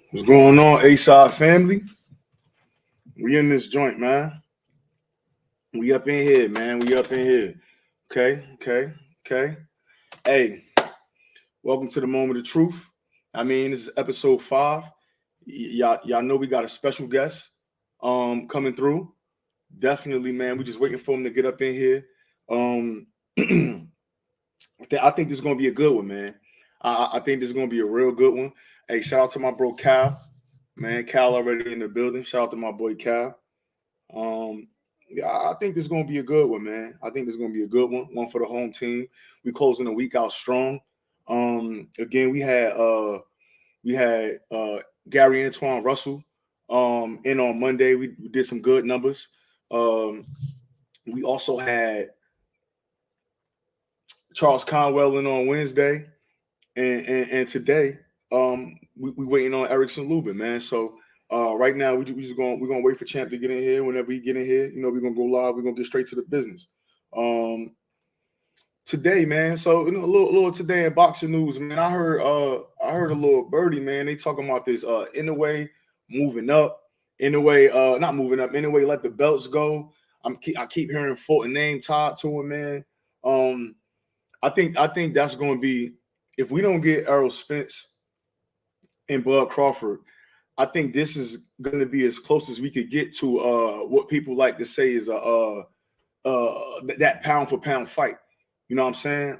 What's going on, A-Side family? We in this joint, man. We up in here, man. We up in here. Okay. Hey, welcome to the moment of truth. This is episode 5. Y'all know we got a special guest coming through. Definitely, man. We just waiting for him to get up in here. Um I think this is gonna be a good one, man. I think this is gonna be a real good one. Hey, shout out to my bro Cal. Man, Cal already in the building. Shout out to my boy Cal. Um, yeah, I think this is gonna be a good one, man. I think this is gonna be a good one for the home team. We closing the week out strong. Again, we had Gary Antoine Russell in on Monday. We did some good numbers. Um, we also had Charles Conwell in on Wednesday, and today we waiting on Erickson Lubin, man. So right now we just going we're gonna wait for Champ to get in here. Whenever he get in here, we're gonna go live. We're gonna get straight to the business. Um, Today, man. So a little today in boxing news, man. I heard a little birdie, man. They talking about this in the way moving up, in the way not moving up, in the way let the belts go. I keep hearing Fulton name tied to him, man. Um, I think that's going to be if we don't get Errol Spence and Bud Crawford. I think this is going to be as close as we could get to what people like to say is that pound for pound fight. You know what I'm saying?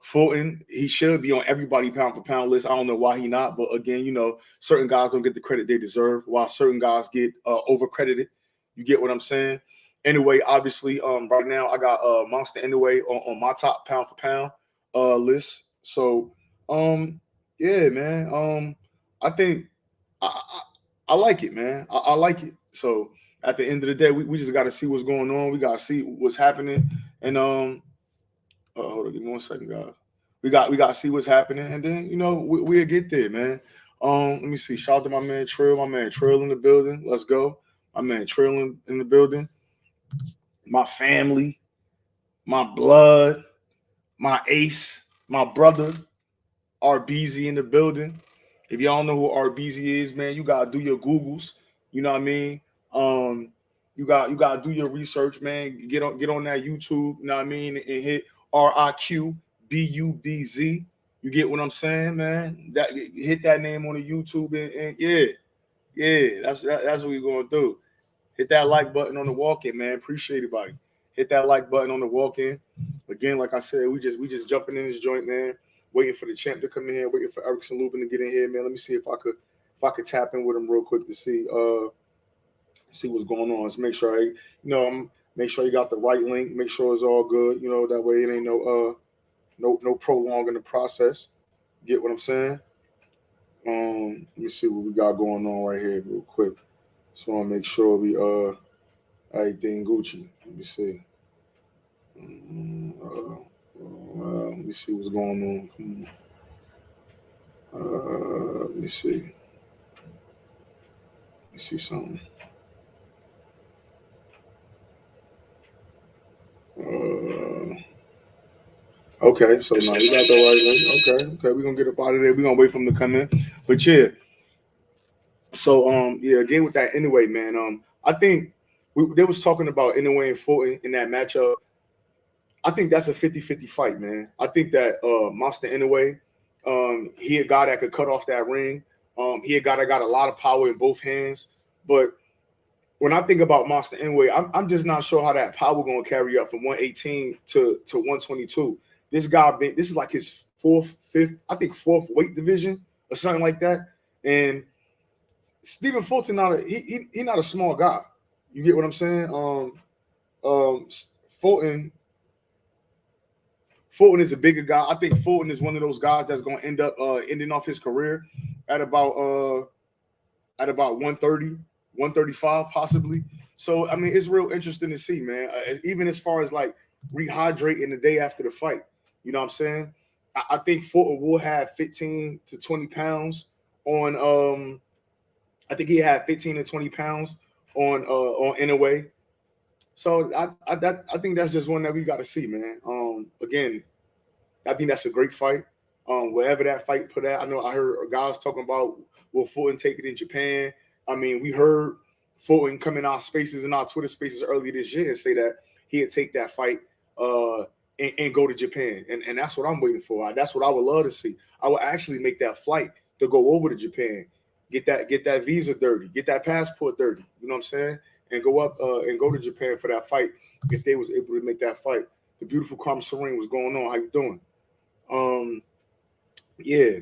Fulton, he should be on everybody pound for pound list. I don't know why he not, but again, certain guys don't get the credit they deserve, while certain guys get over credited. You get what I'm saying? Anyway, obviously, right now I got Monster anyway on my top pound for pound list. So, yeah, man. I think I like it, man. I like it. So at the end of the day, we just got to see what's going on. We got to see what's happening, and hold on, give me 1 second, guys. We got to see what's happening, and then we'll get there, man. Let me see. Shout out to my man Trill. My man Trill in the building. Let's go. My man Trill in the building. My family, my blood, my ace, my brother, RBZ in the building. If y'all don't know who RBZ is, man, you gotta do your Googles. You know what I mean? Um, you gotta do your research, man. Get on that YouTube. You know what I mean? And hit RIQBUBZ. You get what I'm saying, man? That hit that name on the YouTube and yeah. That's what we're gonna do. Hit that like button on the walk in, man. Appreciate it, buddy. Hit that like button on the walk in. Again, like I said, we just jumping in this joint, man. Waiting for the champ to come in here. Waiting for Erickson Lubin to get in here, man. Let me see if I could tap in with him real quick to see what's going on. Let's make sure make sure you got the right link. Make sure it's all good. That way it ain't no prolonging the process. Get what I'm saying? Let me see what we got going on right here real quick. Just want to make sure we everything Gucci. Let me see. Let me see what's going on. Let me see. Let me see something. Okay, so now you got the right link. Okay, we're gonna get up out of there. We're gonna wait for him to come in. But yeah, so yeah, again with that anyway, man. I think they was talking about Inoue and Fulton in that matchup. I think that's a 50-50 fight, man. I think that Monster Inoue, he a guy that could cut off that ring. He a guy that got a lot of power in both hands. But when I think about Monster Inoue, I'm just not sure how that power gonna carry up from 118 to 122. This is like his fourth weight division or something like that. And Stephen Fulton he not a small guy. You get what I'm saying? Um, Fulton Fulton is a bigger guy. I think Fulton is one of those guys that's going to end up ending off his career at about 130, 135 possibly. So it's real interesting to see, man. Even as far as like rehydrating the day after the fight, you know what I'm saying? I think Fulton will have 15 to 20 pounds on. I think he had 15 to 20 pounds on Inoue. So I think that's just one that we got to see, man. Again, I think that's a great fight. Wherever that fight put at. I know I heard guys talking about will Fulton take it in Japan. I mean, we heard Fulton come in our spaces and our Twitter spaces earlier this year and say that he'd take that fight and go to Japan. And that's what I'm waiting for. That's what I would love to see. I would actually make that flight to go over to Japan, get that visa dirty, get that passport dirty. You know what I'm saying? And go up and go to Japan for that fight if they was able to make that fight. The beautiful Carmen Serene, what's going on? How you doing? Yeah.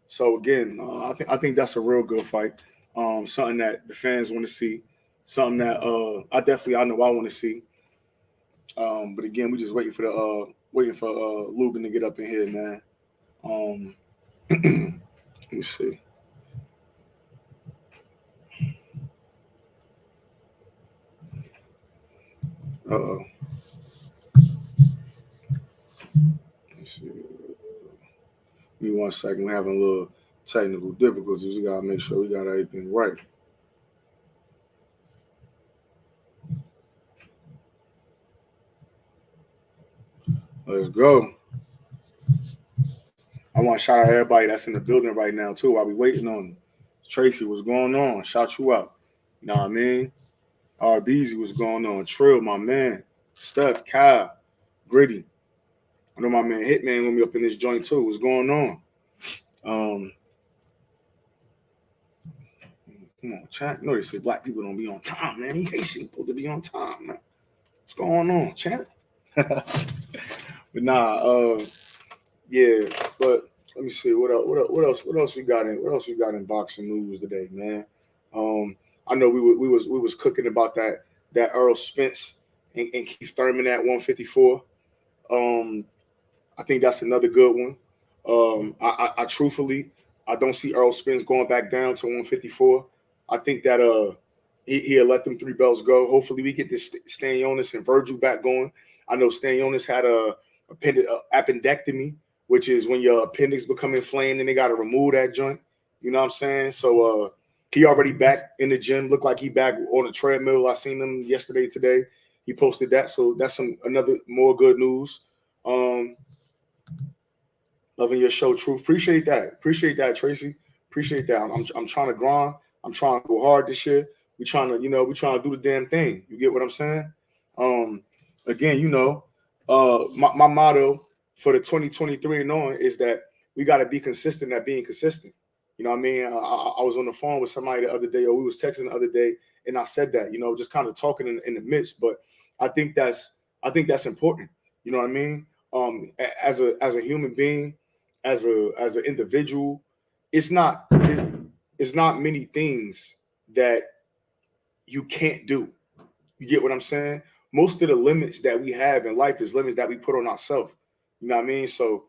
So again, I think that's a real good fight. Something that the fans want to see. Something that I know I want to see. But again, we just waiting for Lubin to get up in here, man. Let me see. Uh-oh. Let's see. Give me 1 second. We're having a little technical difficulties. We gotta make sure we got everything right. Let's go. I want to shout out everybody that's in the building right now too while we waiting on Tracy. What's going on? Shout you out. You know what I mean? RBZ, what's going on? Trill, my man. Steph, Kyle, Gritty. I know my man Hitman gonna be up in this joint too. What's going on? Come on, chat. You know they say black people don't be on time, man. He Haitian supposed to be on time, man. What's going on, chat? But nah, yeah. But let me see what else we got in boxing news today, man. I know we was cooking about that Earl Spence and Keith Thurman at 154. I think that's another good one. I truthfully, I don't see Earl Spence going back down to 154. I think that he'll let them 3 belts go. Hopefully, we get this Stanionis and Virgil back going. I know Stanionis had a appendectomy, which is when your appendix become inflamed and they got to remove that joint. You know what I'm saying? So he already back in the gym. Looked like he back on the treadmill. I seen him yesterday, today. He posted that, so that's another more good news. Loving your show, Truth. Appreciate that, Tracy. Appreciate that. I'm trying to grind. I'm trying to go hard this year. We trying to do the damn thing. You get what I'm saying? Again, my motto for the 2023 and on is that we got to be consistent at being consistent. You know what I mean? I was on the phone with somebody the other day, or we was texting the other day, and I said that, just kind of talking in the midst. But I think that's important. You know what I mean? As a human being, as an individual, it's not many things that you can't do. You get what I'm saying? Most of the limits that we have in life is limits that we put on ourselves. You know what I mean? So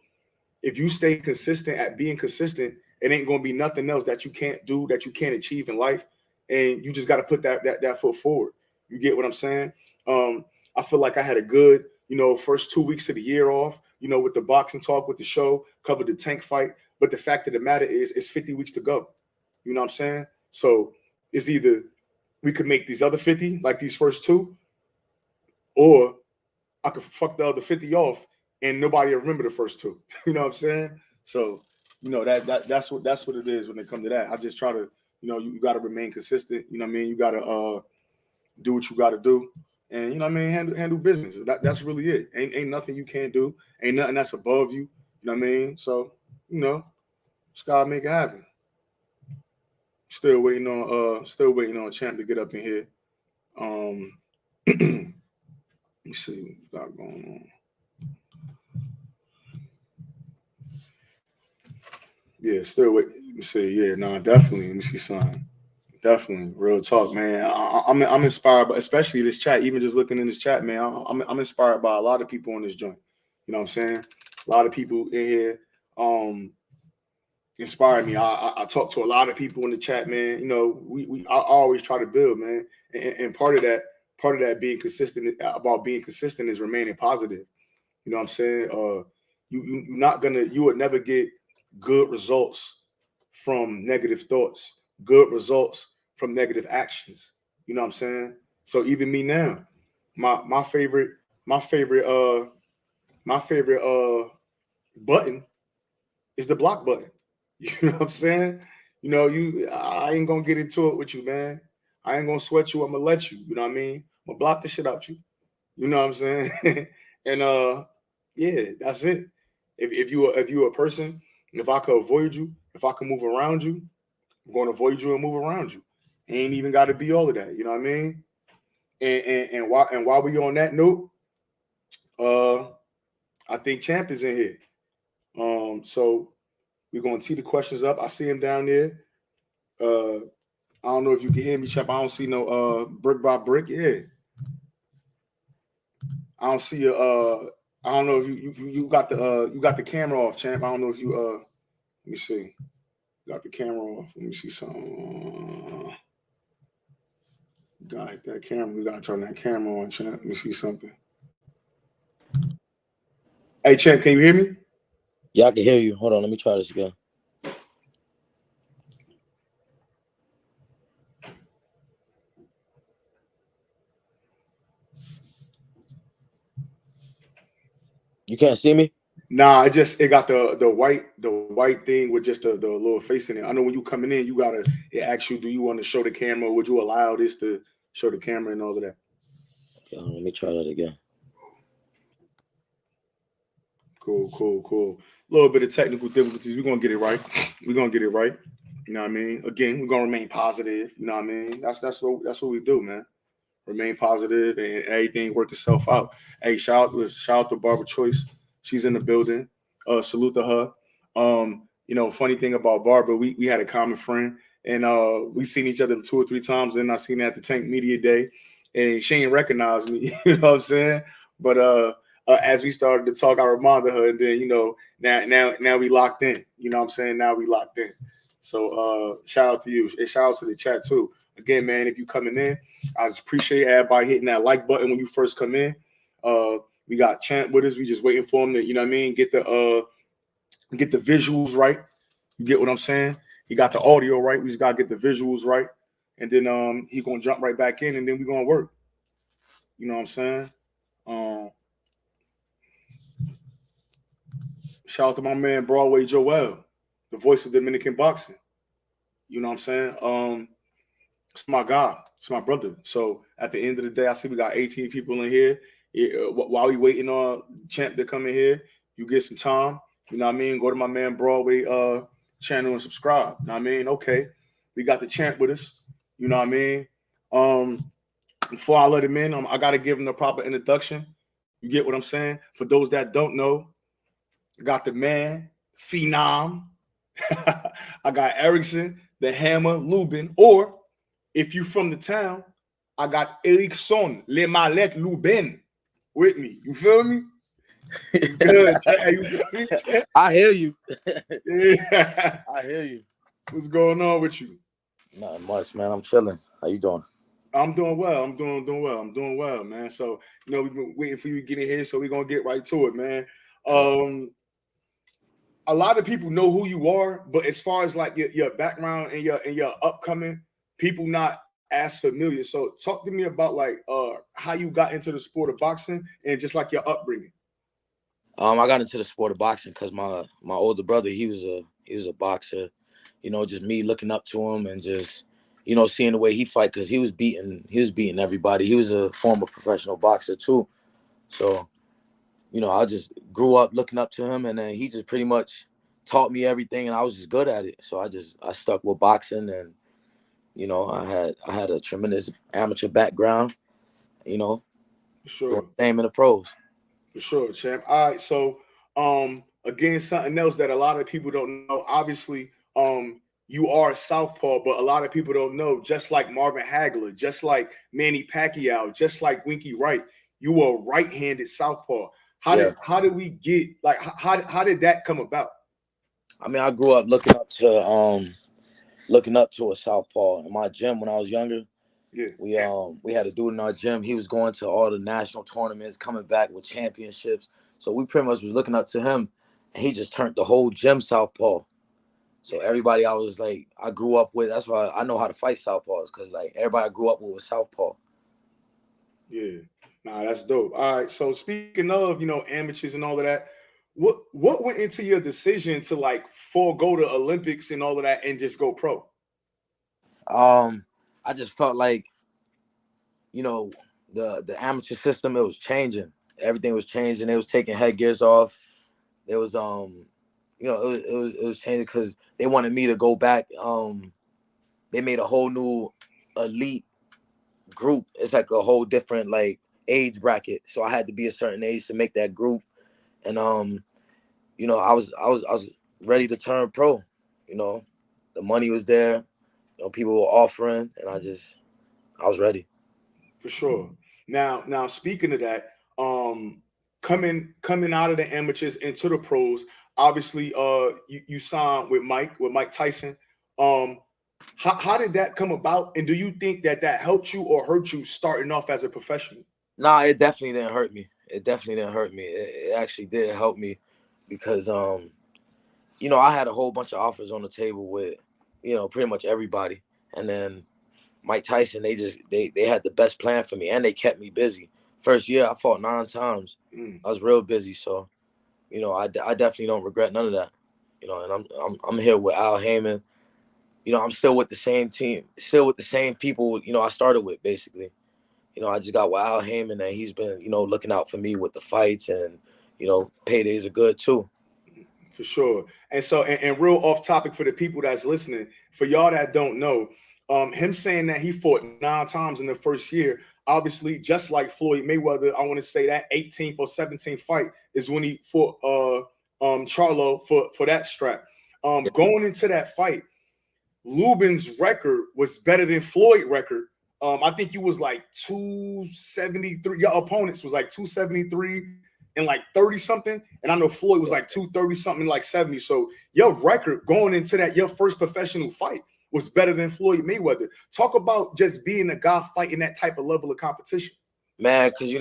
if you stay consistent at being consistent, it ain't gonna be nothing else that you can't do, that you can't achieve in life, and you just got to put that foot forward. You get what I'm saying? I feel like I had a good, first 2 weeks of the year off, with the boxing talk, with the show, covered the Tank fight. But the fact of the matter is, it's 50 weeks to go. You know what I'm saying? So it's either we could make these other 50 like these first 2, or I could fuck the other 50 off and nobody will remember the first 2. You know what I'm saying? So, that's what it is when it comes to that. I just try to, you got to remain consistent. You know what I mean? You got to do what you got to do. And, you know what I mean? Handle business. That's really it. Ain't nothing you can't do. Ain't nothing that's above you. You know what I mean? So, just got to make it happen. Still waiting on Champ to get up in here. Let me see what we got going on. Yeah, still wait. Let me see. Yeah, no, definitely. Let me see something. Definitely, real talk, man. I'm inspired, but especially this chat. Even just looking in this chat, man, I'm inspired by a lot of people on this joint. You know what I'm saying? A lot of people in here inspired me. I talk to a lot of people in the chat, man. I always try to build, man, and part of that being consistent about being consistent is remaining positive. You know what I'm saying? You would never get good results from negative thoughts, good results from negative actions. You know what I'm saying? So even me now, my favorite button It's the block button. You know what I'm saying? You know, I ain't gonna get into it with you, man. I ain't gonna sweat you. I'm gonna let you. You know what I mean? I'm gonna block the shit out you. You know what I'm saying? And yeah, that's it. If you a person, if I could avoid you, if I can move around you, I'm gonna avoid you and move around you. Ain't even got to be all of that. You know what I mean? And while we on that note, uh, I think Champ is in here. So we're gonna tee the questions up. I see him down there. I don't know if you can hear me, Champ. I don't see no brick by brick. Yeah, I don't see a. I don't know if you got the camera off, Champ. I don't know if you let me see. You got the camera off. Let me see something. Got that camera. We gotta turn that camera on, Champ. Let me see something. Hey, Champ, can you hear me? Yeah, I can hear you. Hold on, let me try this again. You can't see me? Nah, it got the white thing with just the little face in it. I know when you coming in, it asks you, do you want to show the camera? Would you allow this to show the camera and all of that? Yeah, let me try that again. Cool. A little bit of technical difficulties. We're gonna get it right. We're gonna get it right. You know what I mean? Again, we're gonna remain positive. You know what I mean? That's what we do, man. Remain positive and everything work itself out. Hey, shout out to Barbara Choice. She's in the building. Salute to her. Funny thing about Barbara, we had a common friend and we seen each other 2 or 3 times. And I seen her at the Tank Media Day, and she ain't recognize me. You know what I'm saying? But as we started to talk, I reminded her, and then now we locked in. You know what I'm saying? Now we locked in. So shout out to you, and shout out to the chat too. Again, man, if you coming in, I just appreciate everybody hitting that like button when you first come in. We got Champ with us. We just waiting for him to, you know what I mean, get the visuals right. You get what I'm saying? He got the audio right. We just gotta get the visuals right. And then he gonna jump right back in, and then we gonna work. You know what I'm saying? Shout out to my man Broadway Joel, the voice of Dominican boxing. You know what I'm saying? It's my guy. It's my brother. So at the end of the day, I see we got 18 people in here. While we waiting on Champ to come in here, you get some time. You know what I mean? Go to my man Broadway channel and subscribe. You know what I mean? Okay. We got the Champ with us. You know what I mean? Before I let him in, I got to give him the proper introduction. You get what I'm saying? For those that don't know, I got the man, Phenom. I got Erickson, the Hammer, Lubin, or if you from the town, I got Erickson, Le Mallet, Lubin with me. You feel me? It's good. You feel me? I hear you. Yeah. I hear you. What's going on with you? Nothing much, man. I'm chilling. How you doing? I'm doing well. I'm doing well, man. So, we've been waiting for you to get in here, so we're gonna get right to it, man. A lot of people know who you are, but as far as like your background and your upcoming, people not as familiar. So talk to me about like how you got into the sport of boxing and just like your upbringing. I got into the sport of boxing because my older brother, he was a boxer. Just me looking up to him and just seeing the way he fight, because he was beating everybody. He was a former professional boxer too. So I just grew up looking up to him, and then he just pretty much taught me everything, and I was just good at it. So I stuck with boxing, and I had a tremendous amateur background. For sure. Same in the pros. For sure, champ. All right, so again, something else that a lot of people don't know. Obviously, you are a southpaw, but a lot of people don't know. Just like Marvin Hagler, just like Manny Pacquiao, just like Winky Wright, you are right-handed southpaw. How did we get like how did that come about? I mean, I grew up looking up to a southpaw in my gym when I was younger. Yeah. We had a dude in our gym. He was going to all the national tournaments, coming back with championships. So we pretty much was looking up to him, and he just turned the whole gym southpaw. So everybody I grew up with, that's why I know how to fight southpaws, because like everybody I grew up with was southpaw. Yeah. Nah, that's dope. All right. So speaking of, amateurs and all of that, what went into your decision to like forego the Olympics and all of that and just go pro? I just felt like, you know, the amateur system, it was changing. Everything was changing. They was taking headgears off. There was it was changing because they wanted me to go back. They made a whole new elite group. It's like a whole different like age bracket. So I had to be a certain age to make that group. And I was ready to turn pro. You know, the money was there. You know, people were offering, and I was ready. For sure. Now speaking of that, coming out of the amateurs into the pros, obviously, you signed with Mike Tyson. Um, how did that come about, and do you think that helped you or hurt you starting off as a professional? Nah, it definitely didn't hurt me. It definitely didn't hurt me. It actually did help me because I had a whole bunch of offers on the table with, pretty much everybody. And then Mike Tyson, they had the best plan for me, and they kept me busy. First year, I fought 9 times. Mm, I was real busy, so I definitely don't regret none of that. And I'm here with Al Heyman. I'm still with the same team, still with the same people. I started with basically. I just got with Al Heyman, and he's been looking out for me with the fights, and paydays are good too. for sure. And so, and real off topic for the people that's listening, for y'all that don't know, him saying that he fought 9 times in the first year, obviously, just like Floyd Mayweather, I want to say that 18th or 17th fight is when he fought Charlo for that strap. Yeah, Going into that fight, Lubin's record was better than Floyd's record. I think you was like 273. Your opponents was like 273 and like 30 something. And I know Floyd was yeah. like 230 something, like 70. So your record going into that, your first professional fight was better than Floyd Mayweather. Talk about just being a guy fighting that type of level of competition. Man, because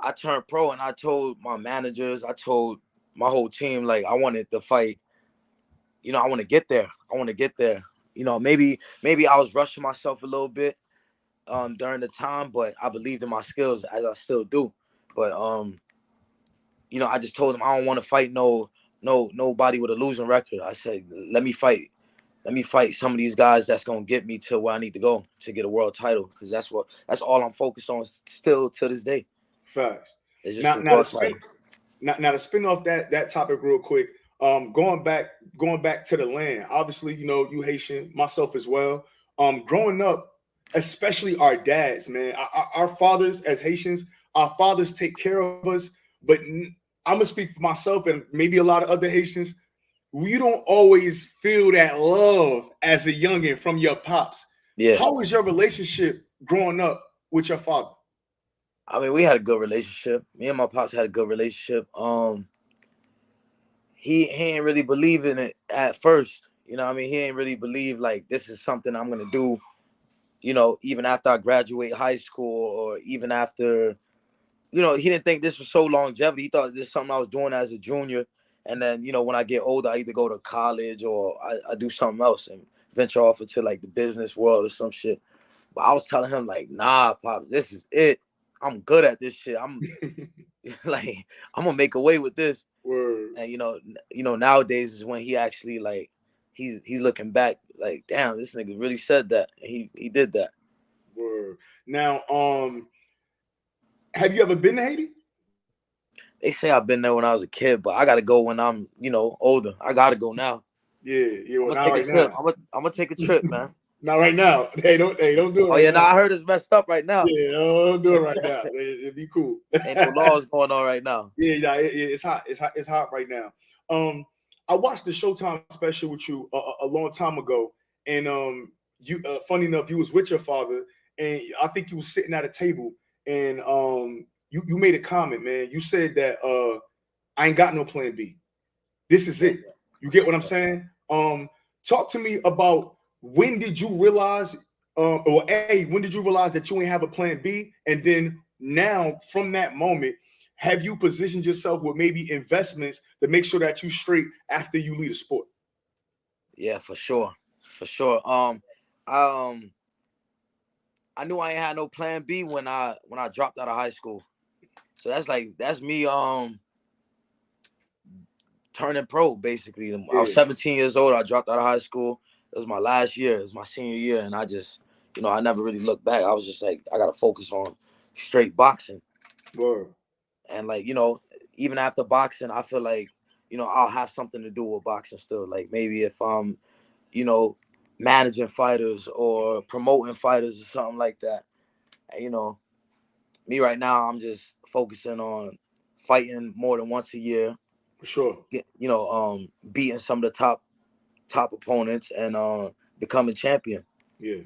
I turned pro, and I told my managers, I told my whole team, like, I wanted to fight. I want to get there. I want to get there. Maybe I was rushing myself a little bit during the time, but I believed in my skills as I still do. But I just told them I don't want to fight nobody with a losing record. I said, let me fight some of these guys that's gonna get me to where I need to go to get a world title, because that's all I'm focused on still to this day. Facts. It's just Now, the now to world spin, title. now to spin off that topic real quick. Going back to the land. Obviously, you Haitian, myself as well. Growing up, especially our dads, man, our fathers as Haitians, our fathers take care of us. But I'm gonna speak for myself and maybe a lot of other Haitians. We don't always feel that love as a youngin from your pops. Yeah, How was your relationship growing up with your father? I mean, we had a good relationship. Me and my pops had a good relationship. He ain't really believe in it at first. I mean, he ain't really believe like this is something I'm gonna do. Even after I graduate high school, or even after, he didn't think this was so longevity. He thought this is something I was doing as a junior. And then, when I get older, I either go to college, or I do something else and venture off into like the business world or some shit. But I was telling him like, nah, pop, this is it. I'm good at this shit. I'm like, I'm gonna make a way with this. Word. And nowadays is when he actually like he's looking back like, damn, this nigga really said that. He did that. Word. Now, have you ever been to Haiti? They say I've been there when I was a kid, but I gotta go when I'm, older. I gotta go now. Yeah, yeah. I'm Well, gonna not take a right trip. now. I'm gonna take a trip, man. Not right now. Hey, don't do it Oh right yeah, now now. I heard it's messed up right now. Yeah, don't do it right now. It'd be cool. Ain't no laws going on right now. Yeah, it's hot. It's hot right now. Um, I watched the Showtime special with you a long time ago, and you funny enough, you was with your father, and I think you was sitting at a table, and you made a comment, man. You said that I ain't got no plan B. This is Yeah. it. You get what I'm saying? Talk to me about when did you realize, or A, when did you realize that you ain't have a plan B? And then now, from that moment, have you positioned yourself with maybe investments to make sure that you straight after you leave the sport? Yeah, for sure. For sure. I I knew I ain't had no plan B when I dropped out of high school. So that's me turning pro, basically. I Yeah. was 17 years old. I dropped out of high school. It was my last year. It was my senior year. And I just, I never really looked back. I was just like, I got to focus on straight boxing. Word. And, like, even after boxing, I feel like, I'll have something to do with boxing still. Like, maybe if I'm, managing fighters or promoting fighters or something like that. And, me right now, I'm just focusing on fighting more than once a year. For sure. Beating some of the top opponents and becoming champion. Yeah.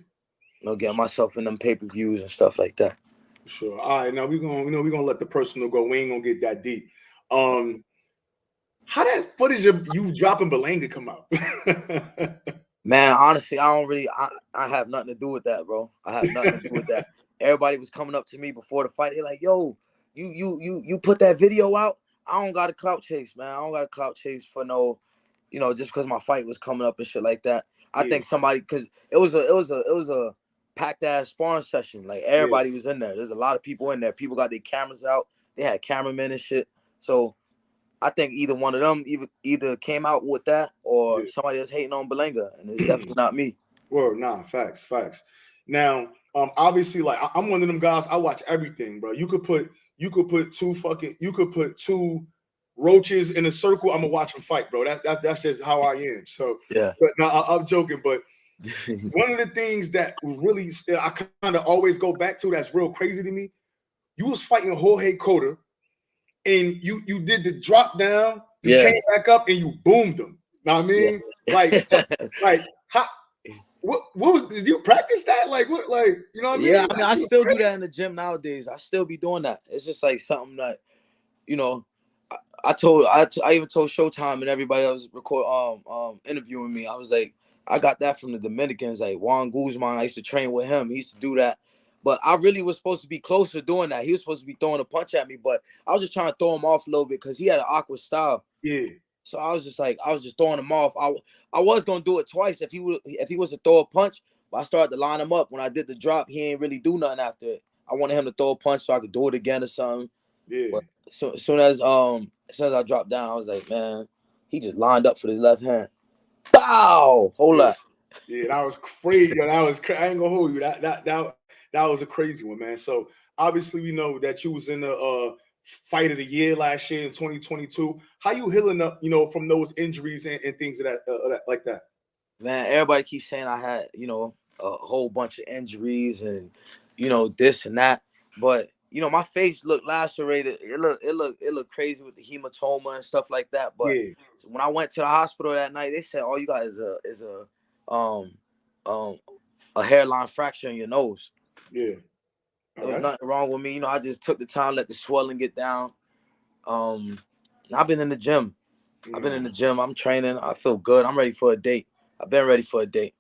Getting myself in them pay-per-views and stuff like that. For sure. All right, now we're gonna let the personal go. We ain't gonna get that deep. How that footage of you dropping Belanga come out? Man, honestly, I have nothing to do with that, bro. I have nothing to do with that. Everybody was coming up to me before the fight. They're like, yo, you put that video out? I don't got a clout chase, man. I don't got a clout chase for no, just because my fight was coming up and shit like that. I think somebody, because it was a packed ass sparring session. Like, everybody was in there. There's a lot of people in there. People got their cameras out. They had cameramen and shit. So I think either one of them either came out with that or somebody else hating on Belanga, and it's definitely not me. Word, nah, facts. Now, obviously, like I'm one of them guys. I watch everything, bro. You could put two roaches in a circle. I'm gonna watch them fight, bro. That's just how I am. So yeah. But no, I'm joking. But one of the things that really I kind of always go back to that's real crazy to me. You was fighting Jorge Cota, and you did the drop down. You came back up and you boomed him. Know what I mean? Yeah. Like how? What was? Did you practice that? Like what? Like you know what I mean? Yeah, I mean, I still do that in the gym nowadays. I still be doing that. It's just like something that, I even told Showtime and everybody that was interviewing me. I was like, I got that from the Dominicans. Like Juan Guzman, I used to train with him. He used to do that. But I really was supposed to be closer doing that. He was supposed to be throwing a punch at me, but I was just trying to throw him off a little bit because he had an awkward style. Yeah. So I was just throwing him off. I was gonna do it twice if he was to throw a punch, but I started to line him up. When I did the drop, he ain't really do nothing after it. I wanted him to throw a punch so I could do it again or something. Yeah. But as soon as I dropped down, I was like, man, he just lined up for his left hand. Bow! Hold up. Yeah, that was crazy. I ain't gonna hold you. That was a crazy one, man. So obviously we know that you was in the fight of the year last year in 2022. How you healing up, from those injuries and things of that like that? Man, everybody keeps saying I had, a whole bunch of injuries and, this and that. But, my face looked lacerated. It looked crazy with the hematoma and stuff like that. But when I went to the hospital that night, they said all you got is a hairline fracture in your nose. Yeah. There was nothing wrong with me. I just took the time, let the swelling get down. I've been in the gym. I'm training. I feel good. I'm ready for a date. I've been ready for a date.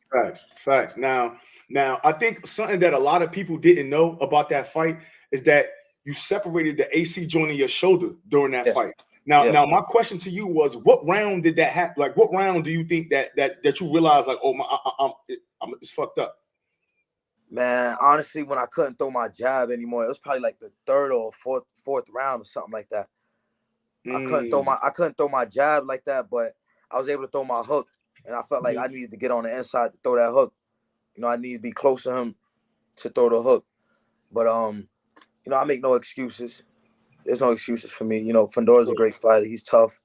Facts. Now, I think something that a lot of people didn't know about that fight is that you separated the AC joint in your shoulder during that fight. Now, my question to you was, what round did that happen? Like, what round do you think that you realized, like, oh, it's fucked up? Man, honestly, when I couldn't throw my jab anymore, it was probably like the third or fourth round or something like that. I couldn't throw my jab like that, but I was able to throw my hook, and I felt like I needed to get on the inside to throw that hook. I need to be close to him to throw the hook. But I make no excuses. There's no excuses for me. Fundora's a great fighter. He's tough,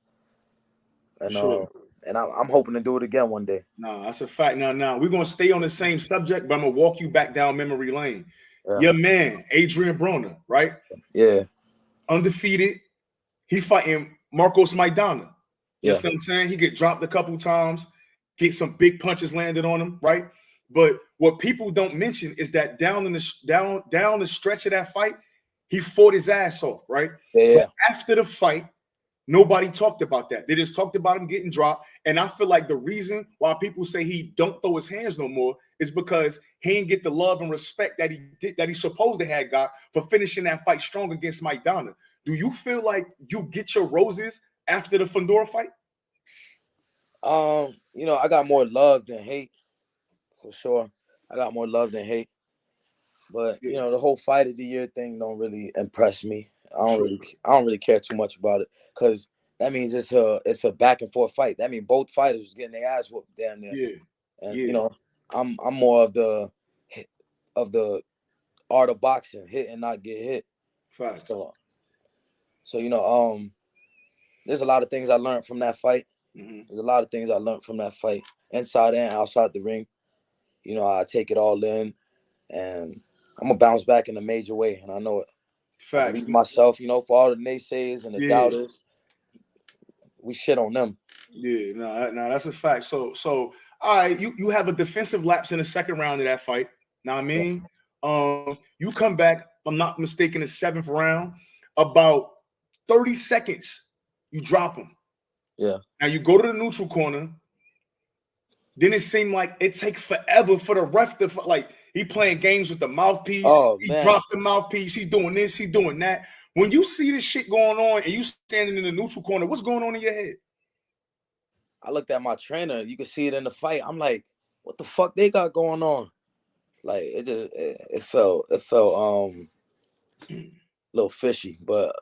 and and I'm hoping to do it again one day. No, that's a fact. Now we're gonna stay on the same subject, but I'm gonna walk you back down memory lane. Yeah. Your man, Adrian Broner, right? Yeah. Undefeated. He fighting Marcos Maidana. You Yeah. know what I'm saying? He get dropped a couple times, get some big punches landed on him, right? But what people don't mention is that down the stretch of that fight, he fought his ass off, right? Yeah. But after the fight, nobody talked about that. They just talked about him getting dropped. And I feel like the reason why people say he don't throw his hands no more is because he didn't get the love and respect that he supposed to have got for finishing that fight strong against Maidana. Do you feel like you get your roses after the Fundora fight? I got more love than hate, for sure. I got more love than hate. But the whole fight of the year thing don't really impress me. I don't really care too much about it because that means it's a back and forth fight. That means both fighters was getting their ass whooped down there. Yeah. And Yeah. you know, I'm more of the art of boxing, hit and not get hit. Facts. So there's a lot of things I learned from that fight. There's a lot of things I learned from that fight, inside and outside the ring. You know, I take it all in, and I'm gonna bounce back in a major way, and I know it. I Facts. believe myself, you know, for all the naysayers and the doubters, we shit on them. Yeah, no, that's a fact. So, all right, you have a defensive lapse in the second round of that fight. Now, I mean, you come back. If I'm not mistaken, the 7th round. About 30 seconds, you drop him. Yeah. Now you go to the neutral corner. Then it seemed like it take forever for the ref to like he playing games with the mouthpiece. Oh, he man. dropped the mouthpiece. He doing this. He doing that. When you see this shit going on and you standing in the neutral corner, what's going on in your head? I looked at my trainer. You could see it in the fight. I'm like, what the fuck they got going on? Like it felt a little fishy. But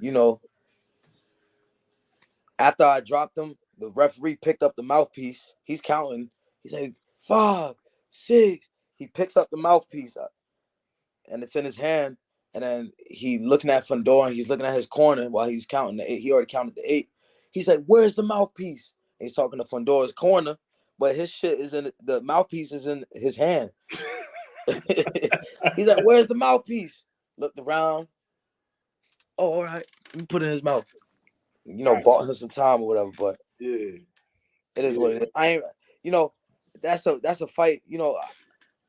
you know, after I dropped him, the referee picked up the mouthpiece. He's counting. He's like 5, 6. He picks up the mouthpiece up, and it's in his hand. And then he looking at Fundora, and he's looking at his corner while he's counting the 8. He already counted the 8. He's like, "Where's the mouthpiece?" And he's talking to Fundora's corner, but his shit is in the mouthpiece is in his hand. He's like, "Where's the mouthpiece?" Looked around. Oh, all right. Let me put it in his mouth. You know, bought him some time or whatever, but yeah, it is what it is. I ain't, you know, that's a fight. You know,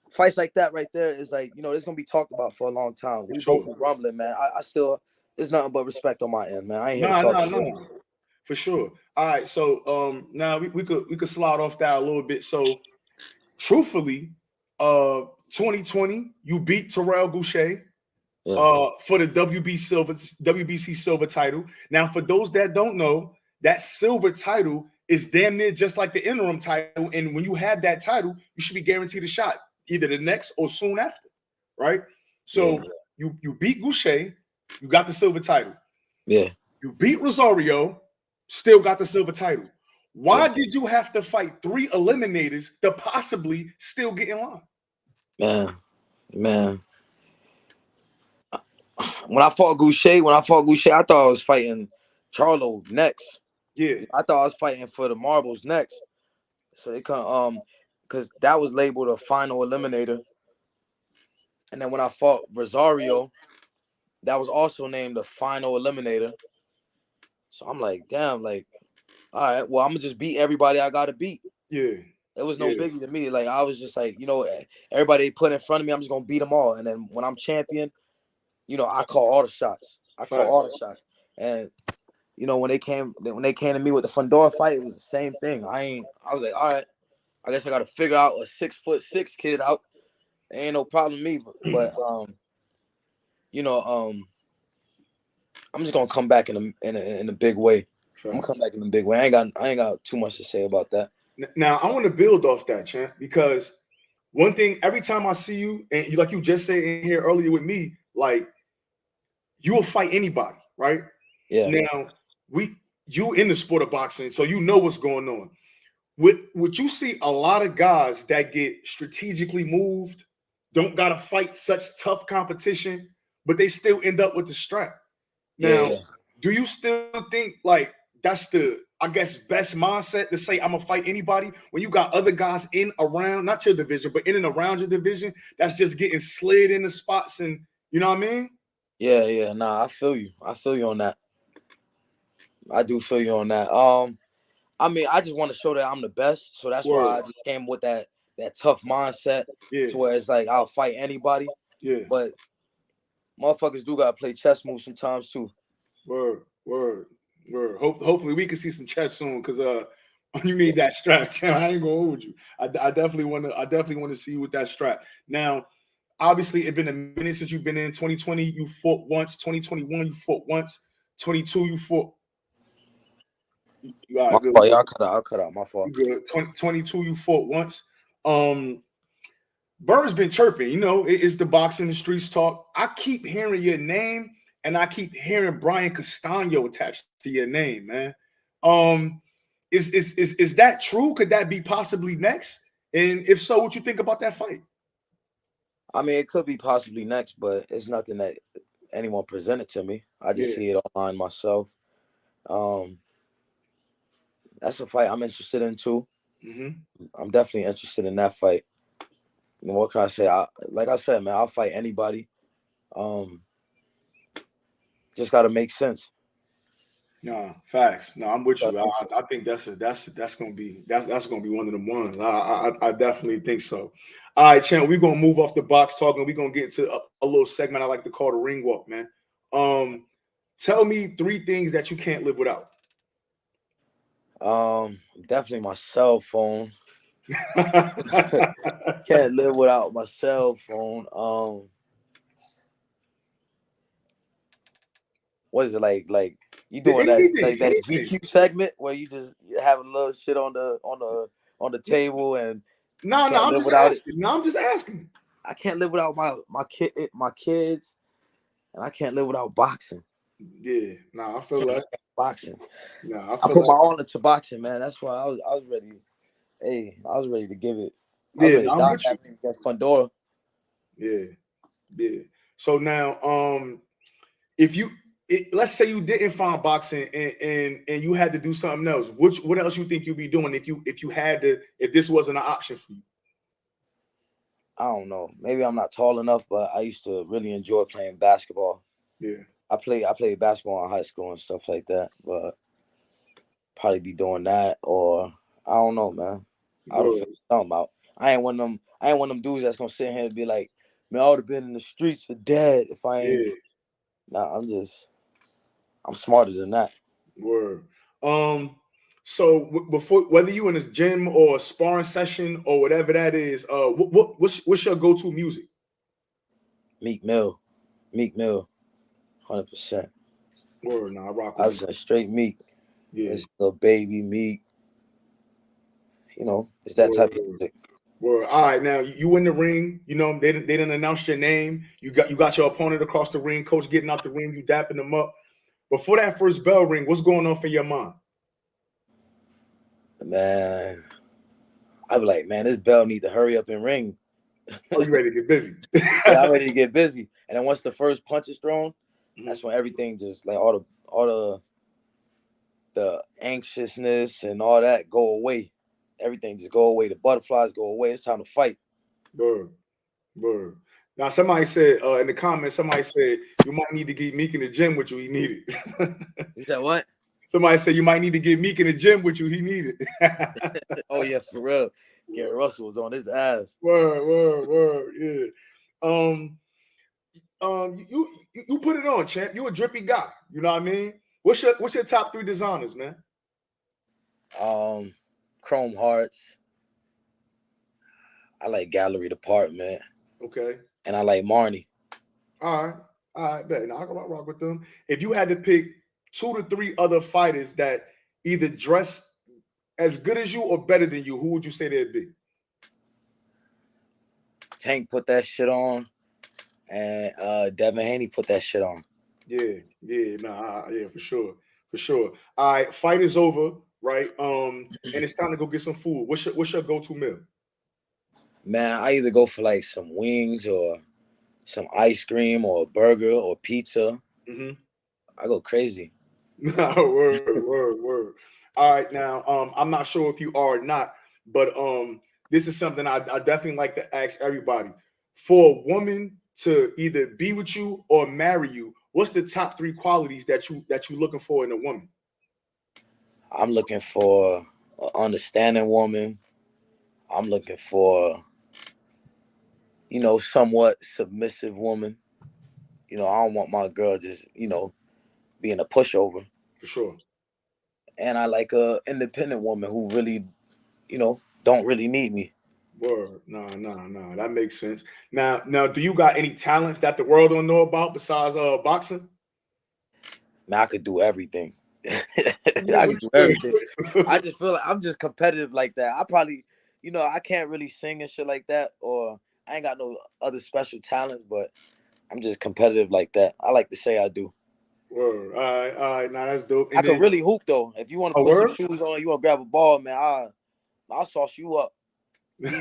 fights like that right there is like, you know, it's gonna be talked about for a long time. We both was rumbling, man. I still, there's nothing but respect on my end, man. I ain't here to talk shit. For sure. All right, so now we could slide off that a little bit. So, truthfully, 2020, you beat Terrell Goucher for the WBC silver title. Now, for those that don't know, that silver title is damn near just like the interim title, and when you have that title, you should be guaranteed a shot either the next or soon after, right? So you beat Goucher, you got the silver title. Yeah. You beat Rosario, still got the silver title. Why did you have to fight 3 eliminators to possibly still get in line? Man. When I fought Goucher, I thought I was fighting Charlo next. Yeah. I thought I was fighting for the marbles next. So they come because that was labeled a final eliminator. And then when I fought Rosario, that was also named the final eliminator. So I'm like, damn, like, all right, well, I'm gonna just beat everybody I gotta beat. Yeah. It was no biggie to me. Like, I was just like, you know, everybody they put in front of me, I'm just gonna beat them all. And then when I'm champion, you know, I call all the shots. And you know, when they came to me with the Fundora fight, it was the same thing. I was like, all right, I guess I gotta figure out a 6'6" kid out. Ain't no problem with me, but you know, I'm just gonna come back in a big way. I'm gonna come back in a big way. I ain't got too much to say about that. Now I want to build off that, champ, because one thing every time I see you, and you, like you just said in here earlier with me, like you will fight anybody, right? Yeah. Now you in the sport of boxing, so you know what's going on. Would you see a lot of guys that get strategically moved, don't gotta fight such tough competition, but they still end up with the strap? Now, do you still think like that's the, I guess, best mindset to say I'm gonna fight anybody when you got other guys in around, not your division, but in and around your division that's just getting slid in the spots, and you know what I mean? Yeah. Nah, I feel you on that. I do feel you on that. I mean, I just want to show that I'm the best, so that's why I just came with that tough mindset to where it's like I'll fight anybody. Yeah. But motherfuckers do gotta play chess moves sometimes too. Word. Hopefully we can see some chess soon, because you need that strap, champ. I ain't gonna hold you. I definitely want to see you with that strap. Now, obviously, it's been a minute since you've been in. 2020, you fought once. 2021, you fought once. 22, you fought. I'll cut out. My fault. Good. 22, you fought once. Bird's been chirping. You know, it's the boxing, the streets talk. I keep hearing your name and I keep hearing Brian Castano attached to your name, man. Um, is that true? Could that be possibly next? And if so, what you think about that fight? I mean, it could be possibly next, but it's nothing that anyone presented to me. I just Yeah. see it online myself. Um, that's a fight I'm interested in too. Mm-hmm. I'm definitely interested in that fight. And what can I say? Like I said, man, I'll fight anybody. Um, just got to make sense. No, facts. No, I'm with Gotta you. make sense. I think that's gonna be one of them ones. I definitely think so. All right, Chan, we're gonna move off the box talk and we're gonna get to a little segment I like to call the ring walk, man. Tell me 3 things that you can't live without. Definitely my cell phone. Can't live without my cell phone. What is it like? You doing that Anything, like that anything. GQ segment where you just have a little shit on the table and you No, can't I'm live just without it. asking. No, I'm just asking. I can't live without my kids, and I can't live without boxing. Yeah, no, I feel like. Boxing. No, I I feel put my like. all into boxing, man. That's why I was ready. Hey, I was ready to give it. I was Yeah, ready no, to I'm die with you. that ring against Fundora. Yeah, yeah. So now, if you let's say you didn't find boxing and you had to do something else, what else you think you'd be doing if you had to, if this wasn't an option for you? I don't know. Maybe I'm not tall enough, but I used to really enjoy playing basketball. Yeah. I played basketball in high school and stuff like that, but probably be doing that or I don't know, man. I don't Word. feel something out. I ain't one of them dudes that's gonna sit here and be like, man, I would have been in the streets for dead if I ain't. Yeah. Nah, I'm smarter than that. Word. So before, whether you in a gym or a sparring session or whatever that is, what's your go-to music? Meek Mill, Meek Mill, 100%. Word. Nah, I rock I with Meek. was a straight Meek. Yeah. It's the baby Meek. It's that type of Word. music. Word. All right, now you in the ring. You know they didn't announce your name. You got your opponent across the ring. Coach getting out the ring. You dapping them up. Before that first bell ring, what's going on in your mind? Man, I be like, man, this bell need to hurry up and ring. Oh, you ready to get busy? Yeah, I'm ready to get busy. And then once the first punch is thrown, Mhm. that's when everything just like all the anxiousness and all that go away. Everything just go away. The butterflies go away. It's time to fight. Word. Word. Now, somebody said in the comments, somebody said you might need to get Meek in the gym with you. He needed. You said what? Somebody said you might need to get Meek in the gym with you. He needed. Oh yeah, for real. Gary Russell was on his ass. Word. Yeah. Um. You put it on, champ. You a drippy guy. You know what I mean? What's your top 3 designers, man? Chrome Hearts. I like Gallery Department, Okay. and I like Marnie. All right, bet. Now I can rock with them. If you had to pick 2 to 3 other fighters that either dress as good as you or better than you, who would you say they'd be? Tank put that shit on, and Devin Haney put that shit on. Yeah, for sure. All right, fight is over, right? And it's time to go get some food. What's your go-to meal? Man, I either go for like some wings or some ice cream or a burger or pizza. Mm-hmm. I go crazy. No, word. All right, now I'm not sure if you are or not, but this is something I definitely like to ask everybody. For a woman to either be with you or marry you, what's the top 3 qualities that you looking for in a woman? I'm looking for an understanding woman. I'm looking for, somewhat submissive woman. I don't want my girl just, being a pushover. For sure. And I like a independent woman who really, don't really need me. Word. No. That makes sense. Now, do you got any talents that the world don't know about besides boxing? Man, I could do everything. Yeah, I could do everything. I just feel like I'm just competitive like that. I probably, I can't really sing and shit like that, or I ain't got no other special talents, but I'm just competitive like that. I like to say I do. Word. All right. Now that's dope. I And could then really hoop though. If you want to a put some word. shoes on, you want to grab a ball, man. I'll sauce you up easy.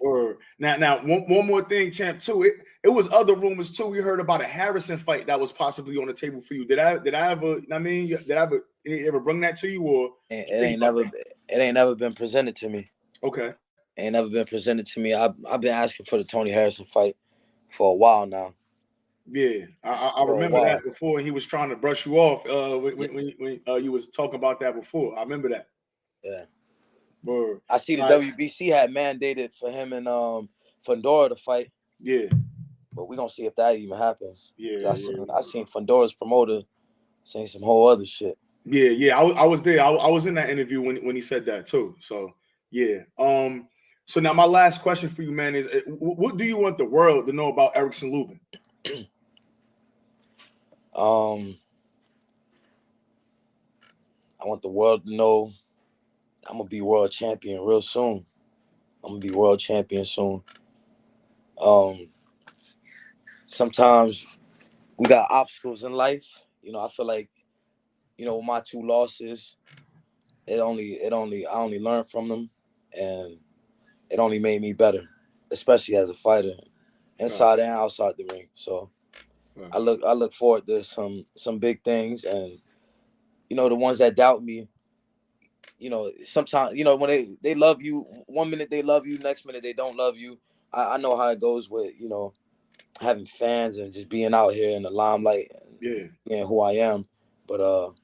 Word. Now, one more thing, champ. Too. It was other rumors too. We heard about a Harrison fight that was possibly on the table for you. Did I ever? I mean, did I ever bring that to you or? It ain't never been presented to me. Okay. Ain't never been presented to me. I've been asking for the Tony Harrison fight for a while now. Yeah, I remember that before. He was trying to brush you off when you was talking about that before. I remember that. Yeah. Word. I see the WBC had mandated for him and Fundora to fight. Yeah. But we're gonna see if that even happens. Yeah. I seen Fundora's promoter saying some whole other shit. Yeah. I was there. I was in that interview when he said that too. So yeah. So now my last question for you, man, is what do you want the world to know about Erickson Lubin? I want the world to know I'm gonna be world champion real soon. I'm gonna be world champion soon. Sometimes we got obstacles in life. You know, I feel like, you know, with my 2 losses, I only learned from them, and it only made me better, especially as a fighter, inside and outside the ring. So I look forward to some big things, and you know, the ones that doubt me, you know, sometimes, you know, when they love you, one minute they love you, next minute they don't love you. I know how it goes with, you know, having fans and just being out here in the limelight and who I am. But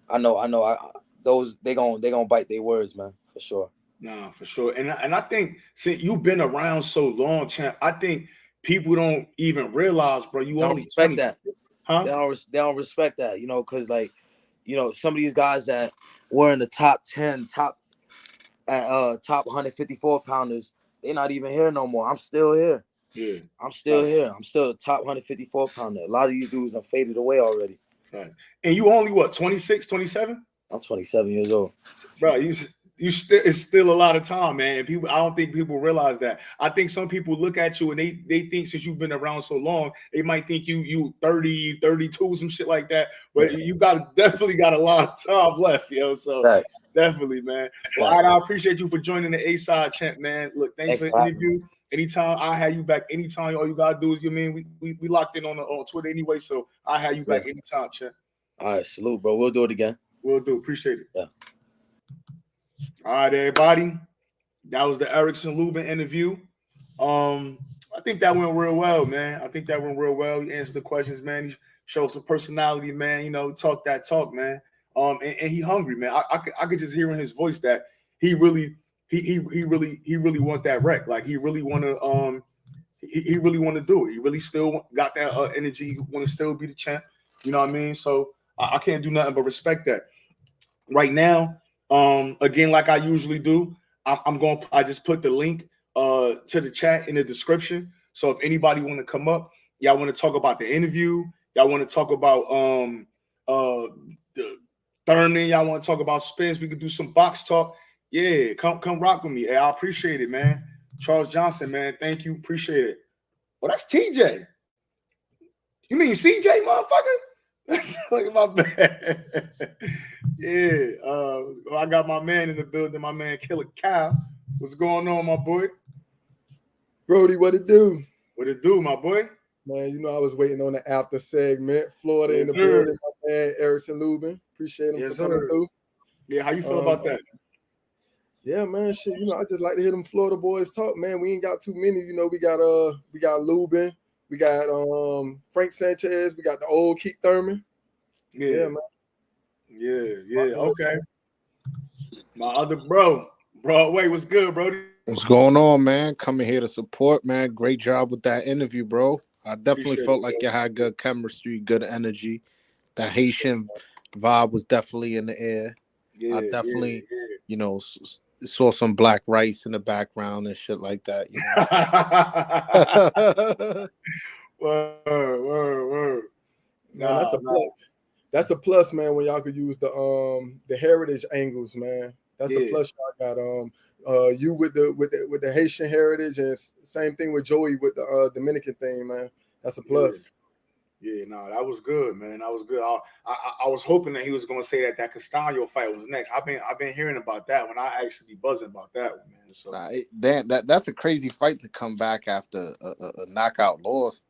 I know those they gonna bite their words, man, for sure. Nah, for sure. And I think since you've been around so long, champ, I think people don't even realize, bro, you They don't only respect 20. that. Huh? They don't respect that, you know, because like, you know, some of these guys that were in the top 10, top 154 pounders, they're not even here no more. I'm still here. Yeah. I'm still here. I'm still a top 154 pounder. A lot of these dudes have faded away already. Right. And you only what, 26, 27? I'm 27 years old. Bro, you still, it's still a lot of time, man. People, I don't think people realize that. I think some people look at you and they think since you've been around so long, they might think you 30, 32, some shit like that. But you definitely got a lot of time left, yo. So definitely, man. Well, I appreciate you for joining the A-Side, champ, man. Look, thanks for the interview. Anytime I have you back, anytime, all you gotta do is, you mean we locked in on Twitter anyway, so I have you back anytime, champ. All right, salute, bro. We'll do it again. We'll do. Appreciate it. Yeah. All right, everybody. That was the Erickson Lubin interview. I think that went real well, man. I think that went real well. He answered the questions, man. He showed some personality, man. You know, talk that talk, man. And he hungry, man. I could just hear in his voice that he really want that wreck. Like he really want to he really want to do it. He really still got that energy. He want to still be the champ. You know what I mean? So I can't do nothing but respect that. Right now, again, like I usually do, I just put the link to the chat in the description. So if anybody want to come up, y'all want to talk about the interview, y'all want to talk about the Thurman, y'all want to talk about spins, we could do some box talk. Yeah, come rock with me. Hey, I appreciate it, man. Charles Johnson, man. Thank you. Appreciate it. Oh, that's TJ. You mean CJ, motherfucker? Look at my bad. Yeah. I got my man in the building, my man Killer Cow. What's going on, my boy? Brody, what it do? What it do, my boy? Man, you know I was waiting on the after segment. Florida in the building, my man Erickson Lubin. Appreciate him for coming through. Yeah, how you feel about that? Yeah, man, shit. You know, I just like to hear them Florida boys talk, man. We ain't got too many. You know, we got Lubin, we got Frank Sanchez, we got the old Keith Thurman. Yeah, man. Yeah. Okay. My other bro, Broadway, what's good, Brody? What's going on, man? Coming here to support, man. Great job with that interview, bro. I definitely felt like you had good chemistry, good energy. The Haitian vibe was definitely in the air. I definitely, you know, saw some black rice in the background and shit like that. You know? Word. Nah, that's a plus. That's a plus, man. When y'all could use the heritage angles, man. That's a plus. Y'all got you with the Haitian heritage, and same thing with Joey with the Dominican thing, man. That's a plus. Yeah, no, that was good, man. That was good. I was hoping that he was going to say that Castano fight was next. I've been hearing about that one. I actually be buzzing about that one, man. So that's a crazy fight to come back after a knockout loss.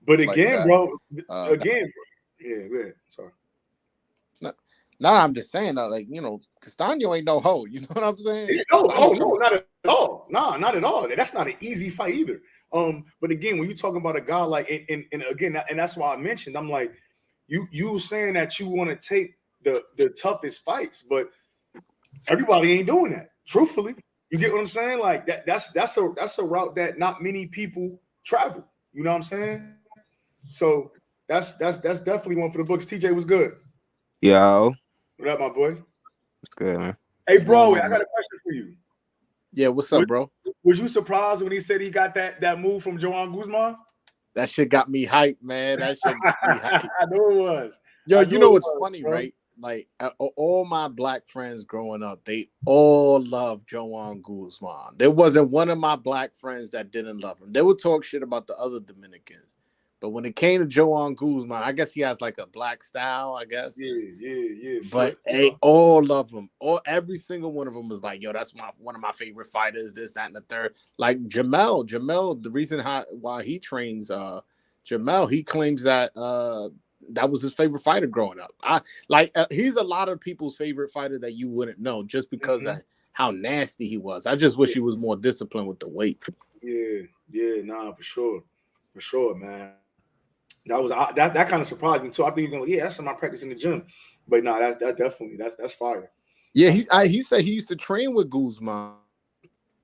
But again, like bro, yeah, go ahead. Sorry. No, I'm just saying, like, you know, Castano ain't no hoe. You know what I'm saying? No, not at all. Nah, not at all. That's not an easy fight either. But again, when you're talking about a guy like, and again, and that's why I mentioned, I'm like, you saying that you want to take the toughest fights, but everybody ain't doing that. Truthfully, you get what I'm saying? Like that's a route that not many people travel. You know what I'm saying? So that's definitely one for the books. TJ was good. Yo, What up, my boy? what's good, man? Hey, bro, I got a question for you. Yeah, what's up, bro? Was you surprised when he said he got that move from Joanne Guzman? That shit got me hyped, man. That shit got me hyped. I know it was. Yo, you know what's funny, bro? Right? Like all my black friends growing up, they all loved Joanne Guzman. There wasn't one of my black friends that didn't love him. They would talk shit about the other Dominicans. But when it came to Joanne Guzman, I guess he has like a black style, I guess. Yeah. But they all love him. Every single one of them was like, yo, that's one of my favorite fighters, this, that, and the third. Like Jamel, the reason why he trains Jamel, he claims that that was his favorite fighter growing up. He's a lot of people's favorite fighter that you wouldn't know just because of how nasty he was. I just wish he was more disciplined with the weight. Yeah, nah, for sure, man. That kind of surprised me too. I think you're gonna, that's my practice in the gym, but nah, that's definitely that's fire. Yeah, he said he used to train with Guzman.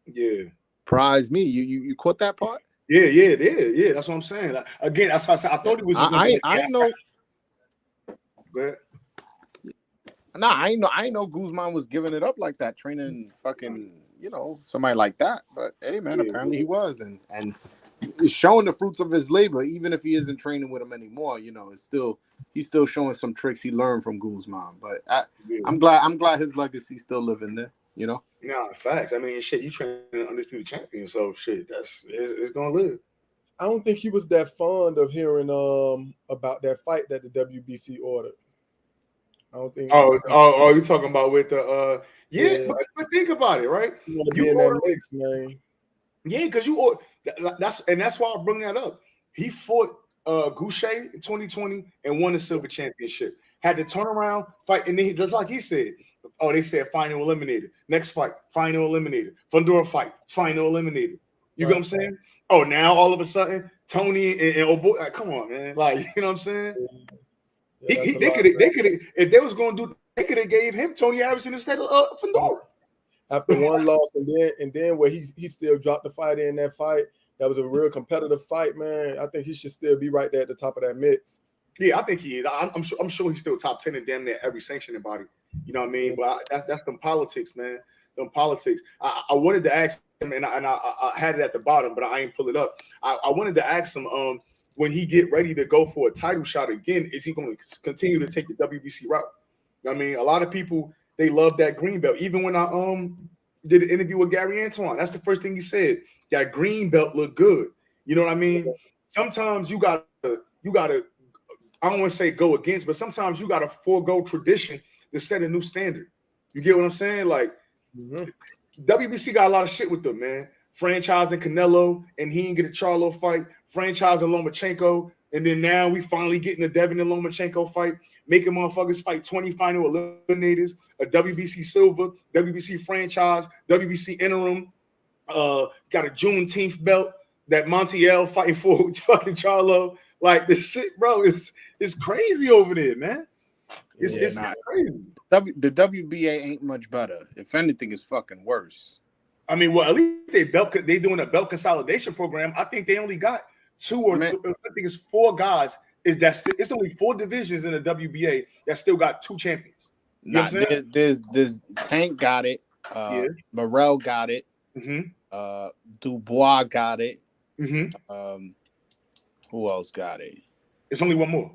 Yeah, surprised me. You caught that part? Yeah. That's what I'm saying. Again, that's why I said I thought it was. I know. Go ahead. Nah, I know Guzman was giving it up like that, training fucking, somebody like that. But hey, man, apparently he was, and he's showing the fruits of his labor. Even if he isn't training with him anymore, he's still showing some tricks he learned from Guzman. But I'm glad his legacy's still living there. Nah, facts. I mean, shit, you training an undisputed champion, so shit, it's gonna live. I don't think he was that fond of hearing about that fight that the WBC ordered. I don't think. Oh, you talking about with the But think about it, right? You in that mix, man. Yeah, because that's why I bring that up. He fought Goucher in 2020 and won the silver championship. Had to turn around, fight, and then just like he said, they said final eliminated. Next fight, final eliminated. Fundora fight, final eliminated. You know what I'm saying? Oh, now all of a sudden, Tony and oh boy, come on, man. Like, you know what I'm saying? Yeah, they could if they was going to do, they could have gave him Tony Harrison instead of Fundora. After one loss, and then where he still dropped the fight in that fight. That was a real competitive fight, man. I think he should still be right there at the top of that mix. Yeah, I think he is. I'm sure he's still top 10 in damn near every sanctioning body. You know what I mean? But that's them politics, man. Them politics. I wanted to ask him, and I had it at the bottom, but I ain't pull it up. I wanted to ask him when he get ready to go for a title shot again, is he going to continue to take the WBC route? I mean, a lot of people, they love that green belt. Even when I did an interview with Gary Antoine, that's the first thing he said. That green belt look good. You know what I mean? Sometimes you gotta I don't want to say go against, but sometimes you gotta forego tradition to set a new standard. You get what I'm saying? Like WBC got a lot of shit with them, man. Franchising Canelo, and he didn't get a Charlo fight. Franchising Lomachenko, and then now we finally getting a Devin and Lomachenko fight, making motherfuckers fight 20 final eliminators, a WBC silver, WBC franchise, WBC interim. Got a Juneteenth belt that Montiel fighting for fucking Charlo. Like this shit, bro, it's crazy over there, man. It's crazy. The WBA ain't much better. If anything, it's fucking worse. I mean, well, at least they doing a belt consolidation program. I think they only got two or I think it's four guys. It's only 4 divisions in the WBA that still got 2 champions. You know what I'm saying? There's Tank got it. Morrell got it. Dubois got it. Who else got it? It's only one more.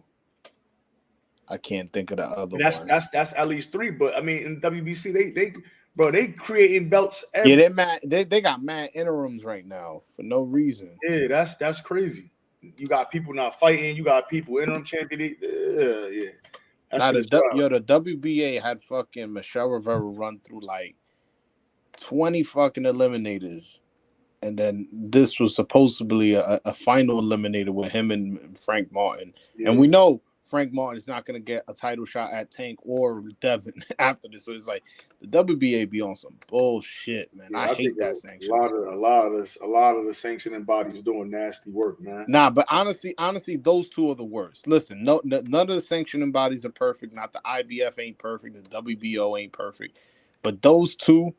I can't think of the other one. That's at least 3. But I mean, in WBC, they Bro, they creating belts Yeah, they got mad interims right now for no reason. Yeah, that's crazy. You got people not fighting. You got people interim champion. Yeah, that Now shit is wild. the WBA had fucking Michelle Rivera run through like 20 fucking eliminators, and then this was supposedly a final eliminator with him and Frank Martin. Yeah. And we know Frank Martin is not going to get a title shot at Tank or Devin after this. So it's like the WBA be on some bullshit, man. Yeah, I hate think that a sanction. lot of the sanctioning bodies doing nasty work, man. Nah, but honestly, those two are the worst. Listen, none of the sanctioning bodies are perfect. Not the IBF ain't perfect. The WBO ain't perfect. But those two,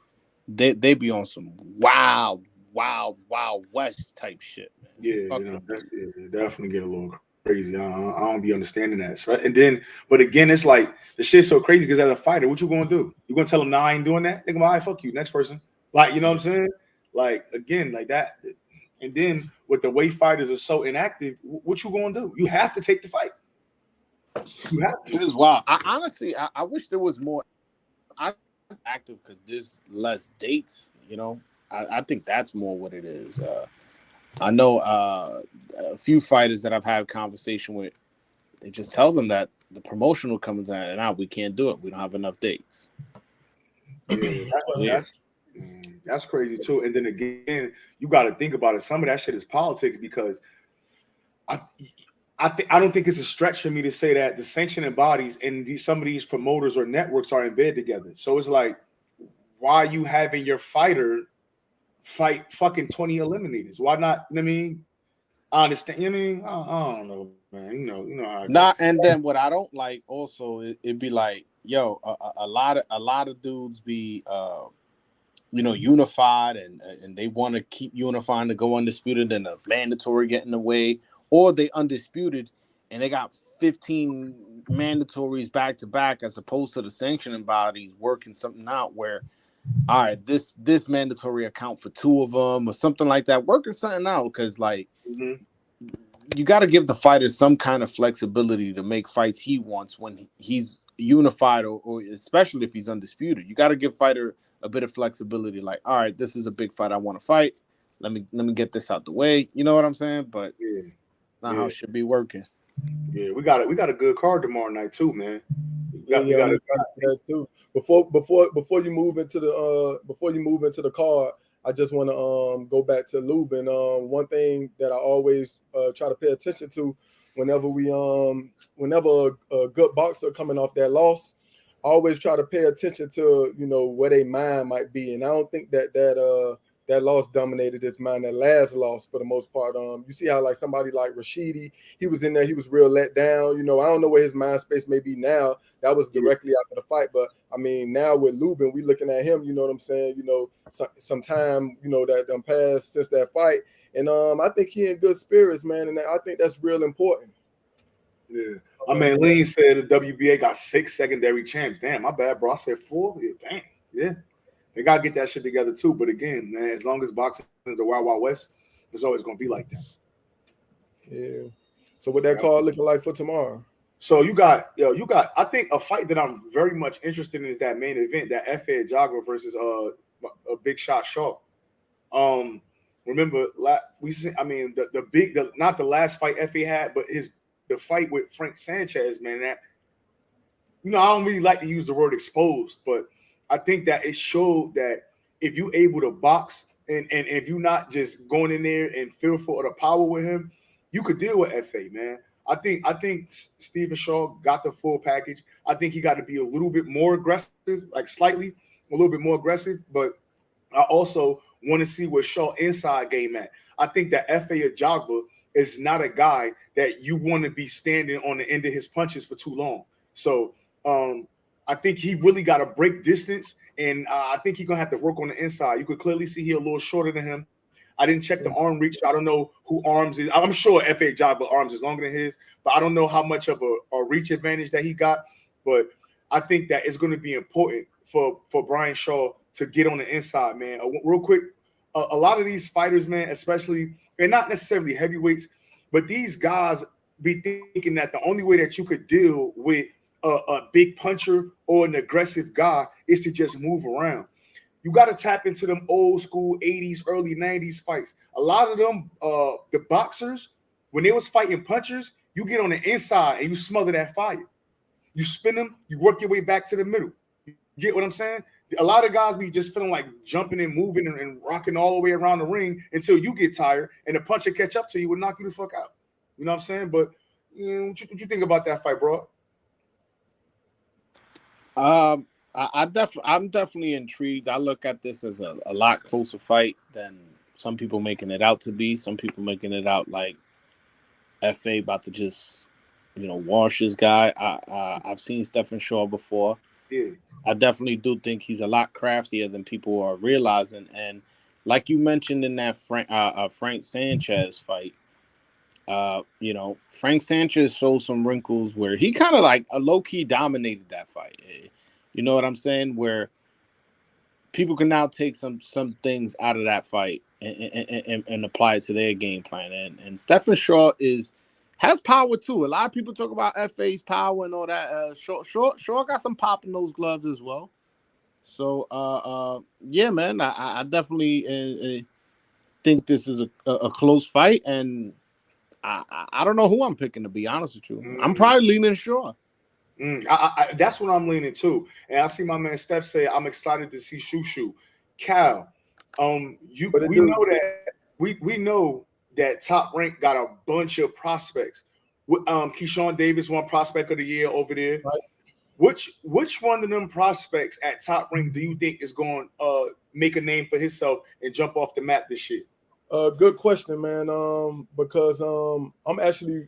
they be on some wild west type shit, man. Yeah, they definitely get a little crazy. I don't be understanding that. So, and then, but again, it's like the shit's so crazy because as a fighter, what you gonna do? You gonna tell them, "Nah, I ain't doing that"? They gonna, "All right, fuck you, next person." Like, you know what I'm saying? Like again, like that. And then with the way fighters are so inactive, what you gonna do? You have to take the fight. You have to. It is wild. I wish there was more active because there's less dates. You know, I think that's more what it is. I know a few fighters that I've had a conversation with. They just tell them that the promotional comes out and we can't do it. We don't have enough dates. Yeah, that's crazy too. And then again, you got to think about it. Some of that shit is politics because I don't think it's a stretch for me to say that the sanctioning bodies and some of these promoters or networks are in bed together. So it's like, why are you having your fighter fight fucking 20 eliminators? Why not? You know what I mean? I understand. You know what I mean? I don't know, man. You know how it goes. And then what I don't like also it'd be like, yo, a lot of dudes be unified and they want to keep unifying to go undisputed, and the mandatory get in the way, or they undisputed and they got 15 mandatories back to back, as opposed to the sanctioning bodies working something out where, all right, this mandatory account for 2 of them or something like that, working something out, because like you got to give the fighter some kind of flexibility to make fights he wants when he's unified, or especially if he's undisputed. You got to give fighter a bit of flexibility, like, all right, this is a big fight I want to fight. Let me get this out the way. You know what I'm saying? But not how it should be working. Yeah, we got a good card tomorrow night too, man. We got that too. Before you move into the card, I just want to go back to Lubin. One thing that I always try to pay attention to whenever a good boxer coming off that loss, I always try to pay attention to where their mind might be, and I don't think that loss dominated his mind. That last loss, for the most part, you see how like somebody like Rashidi, he was in there, he was real let down. I don't know where his mind space may be now. That was directly after the fight, but I mean, now with Lubin, we looking at him. You know what I'm saying? Some time that done passed since that fight, and I think he in good spirits, man, and I think that's real important. Yeah, I mean, Lean said the WBA got 6 secondary champs. Damn, my bad, bro. I said 4. Yeah, damn, yeah. They gotta get that shit together too. But again, man, as long as boxing is the Wild Wild West, it's always gonna be like that. Yeah. So what that card looking like for tomorrow? So you got. I think a fight that I'm very much interested in is that main event, that Efe Ajagba versus a Big Shot Shaw. Remember not the last fight Efe had, but the fight with Frank Sanchez, man. That I don't really like to use the word exposed, but I think that it showed that if you're able to box and if you're not just going in there and fearful of the power with him, you could deal with Efe, man. I think Stephen Shaw got the full package. I think he got to be a little bit more aggressive, like slightly a little bit more aggressive, but I also want to see where Shaw inside game at. I think that Efe Ajagba is not a guy that you want to be standing on the end of his punches for too long. So I think he really got to break distance, and I think he's going to have to work on the inside. You could clearly see he's a little shorter than him. I didn't check the arm reach. I don't know who arms is. I'm sure Efe Ajagba arms is longer than his, but I don't know how much of a reach advantage that he got. But I think that it's going to be important for Brian Shaw to get on the inside, man. Real quick, a lot of these fighters, man, especially, and not necessarily heavyweights, but these guys be thinking that the only way that you could deal with a big puncher or an aggressive guy is to just move around. You got to tap into them old school 80s, early 90s fights. A lot of them, the boxers, when they was fighting punchers, you get on the inside and you smother that fire. You spin them, you work your way back to the middle. You get what I'm saying? A lot of guys be just feeling like jumping and moving and rocking all the way around the ring until you get tired and the puncher catch up to you and knock you the fuck out. You know what I'm saying? But what you think about that fight, bro? I'm definitely intrigued. I look at this as a lot closer fight than some people making it out to be. Some people making it out like FA about to just, wash this guy. I've seen Stephen Shaw before. Yeah. I definitely do think he's a lot craftier than people are realizing. And like you mentioned in that Frank Sanchez fight, Frank Sanchez showed some wrinkles where he kind of like a low-key dominated that fight. You know what I'm saying? Where people can now take some things out of that fight and apply it to their game plan. And Stephen Shaw has power too. A lot of people talk about FA's power and all that. Shaw got some pop in those gloves as well. So yeah, man, I definitely think this is a close fight, and I don't know who I'm picking, to be honest with you. I'm probably leaning Shaw. That's what I'm leaning to. And I see my man Steph say, I'm excited to see Shushu. Cal, we know that Top Rank got a bunch of prospects. Keyshawn Davis won Prospect of the Year over there. Right. Which one of them prospects at Top Rank do you think is going to make a name for himself and jump off the map this year? Good question, man. Because I'm actually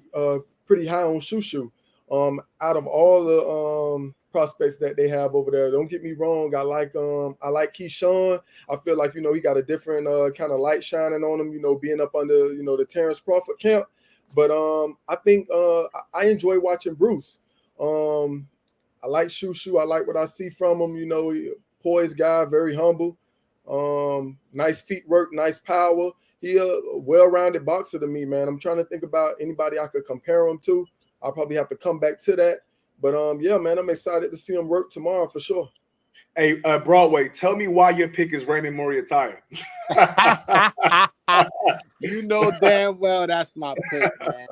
pretty high on Shushu. Out of all the prospects that they have over there, don't get me wrong. I like Keyshawn. I feel like he got a different kind of light shining on him. Being up under the Terrence Crawford camp. But I think I enjoy watching Bruce. I like Shushu. I like what I see from him. Poised guy, very humble. Nice feet work, nice power. He a well-rounded boxer to me, man. I'm trying to think about anybody I could compare him to. I'll probably have to come back to that. But yeah, man, I'm excited to see him work tomorrow for sure. Hey, Broadway, tell me why your pick is Raymond Moriataya. You know damn well that's my pick, man.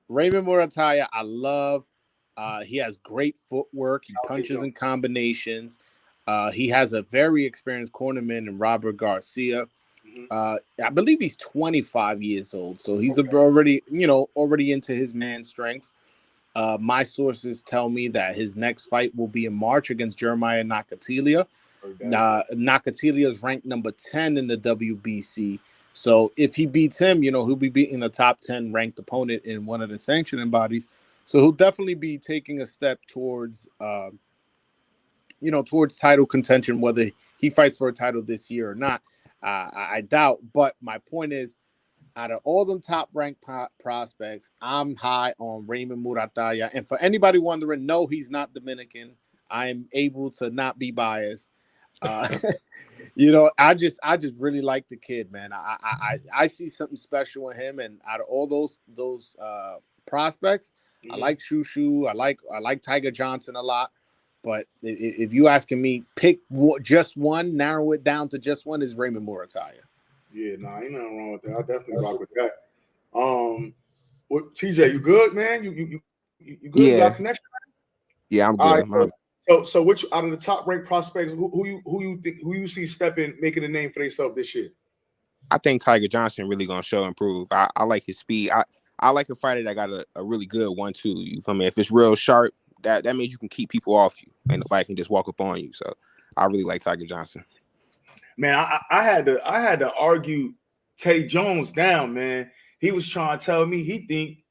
Raymond Moriataya, I love. He has great footwork. He punches in combinations. He has a very experienced cornerman in Robert Garcia. I believe he's 25 years old, so he's already into his man strength. My sources tell me that his next fight will be in March against Jeremiah Nakatilia. Nakatilia is ranked number 10 in the WBC. So if he beats him, he'll be beating a top 10 ranked opponent in one of the sanctioning bodies. So he'll definitely be taking a step towards, towards title contention, whether he fights for a title this year or not. I doubt. But my point is, out of all them top-ranked prospects, I'm high on Raymond Moriataya. And for anybody wondering, no, he's not Dominican. I'm able to not be biased. I just really like the kid, man. I see something special in him. And out of all those prospects, I like Shushu. I like Tiger Johnson a lot. But if you asking me, pick just one, narrow it down to just one, is Raymond Moriataya. Yeah, ain't nothing wrong with that. I definitely rock with that. TJ, you good, man? You good? Yeah. You got connection? Yeah, I'm good. Right, so which out of the top ranked prospects, who you see stepping, making a name for themselves this year? I think Tiger Johnson really gonna show improve. I like his speed. I like a fighter that got a really good 1-2. You feel me? If it's real sharp, that means you can keep people off you, and nobody can just walk up on you. So I really like Tiger Johnson. Man, I had to argue Tay Jones down, man. He was trying to tell me he think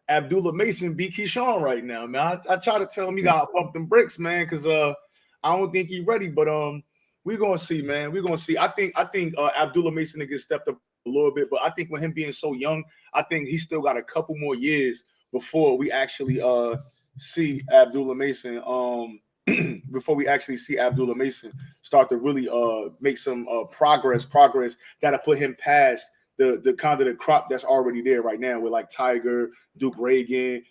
Abdullah Mason beat Keyshawn right now, man. I try to tell him he got to pump them bricks, man, because I don't think he's ready. But we're gonna see, man. We're gonna see. I think Abdullah Mason get stepped up a little bit, but I think with him being so young, I think he still got a couple more years before we actually see Abdullah Mason. Before we actually see Abdullah Mason start to really make some progress that'll put him past the kind of the crop that's already there right now with like Tiger, Duke Reagan,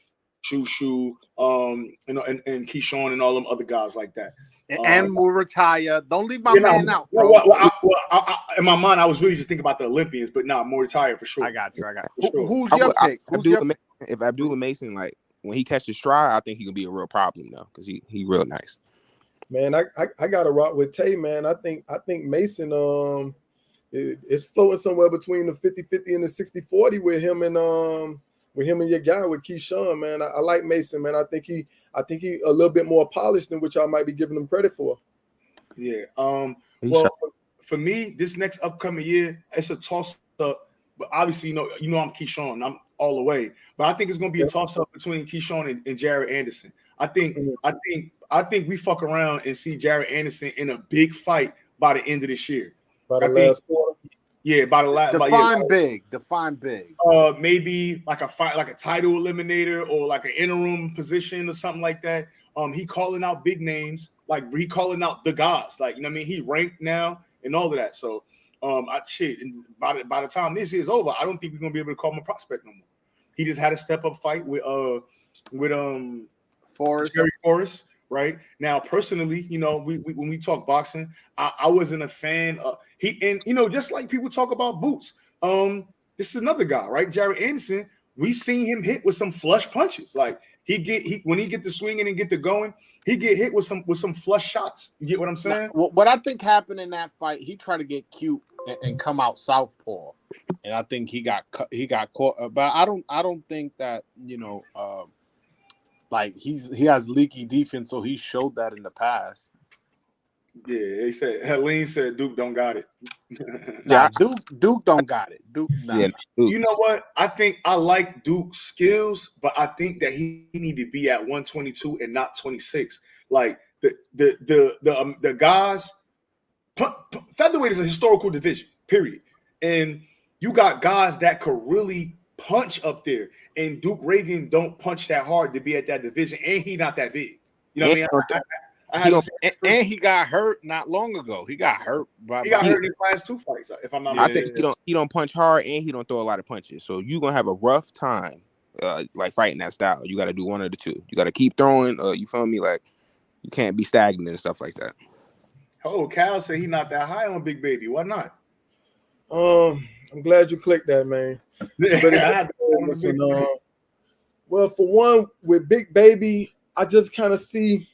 Shushu, and Keyshawn and all them other guys like that. And Murataya. Don't leave my Yeah, man nah, out, bro. in my mind, I was really just thinking about the Olympians, but nah, more retired for sure. I got you. For sure. Who's your pick? If Abdullah Mason, like when he catches stride, I think he can be a real problem though, because he real nice. Man, I got to rock with Tay, man. I think Mason it's floating somewhere between the 50-50 and the 60-40 with him and your guy with Keyshawn, man. I like Mason, man. I think he a little bit more polished than what y'all might be giving him credit for. Yeah. Well, for me, this next upcoming year, it's a toss up. But obviously, you know, I'm Keyshawn. I'm all the way. But I think it's going to be a toss up between Keyshawn and Jared Anderson. I think we fuck around and see Jared Anderson in a big fight by the end of this year. By the last quarter. Yeah, by the last. Define big. Maybe like a fight, like a title eliminator, or like an interim position or something like that. He calling out big names, like he calling out the guys, like, you know what I mean. He ranked now and all of that. So, by the time this year's over, I don't think we're gonna be able to call him a prospect no more. He just had a step up fight with Forrest. Jerry Forrest. Right now, personally, you know, when we talk boxing, I wasn't a fan of just like people talk about Boots. This is another guy, right? Jared Anderson. We seen him hit with some flush punches. Like when he get the swinging and get the going, he get hit with some flush shots. You get what I'm saying? Now, what I think happened in that fight, he tried to get cute and come out southpaw, and I think he got caught. But I don't think that, you know. Like he has leaky defense, so he showed that in the past. Yeah, they said Helene said Duke don't got it. Duke don't got it. Duke, nah. Yeah, you know what? I think I like Duke's skills, but I think that he need to be at 122 and not 26. Like the guys, featherweight is a historical division, period. And you got guys that could really punch up there. And Duke Reagan don't punch that hard to be at that division, and he not that big. You know what I mean? And he got hurt not long ago. He got hurt. He got hurt in his last 2 fights, if I'm not mistaken. I think he don't punch hard, and he don't throw a lot of punches. So you're gonna have a rough time, like fighting that style. You got to do one of the two. You got to keep throwing. You feel me? Like you can't be stagnant and stuff like that. Oh, Cal said he not that high on Big Baby. Why not? I'm glad you clicked that, man. Well, for one, with Big Baby, I just kind of see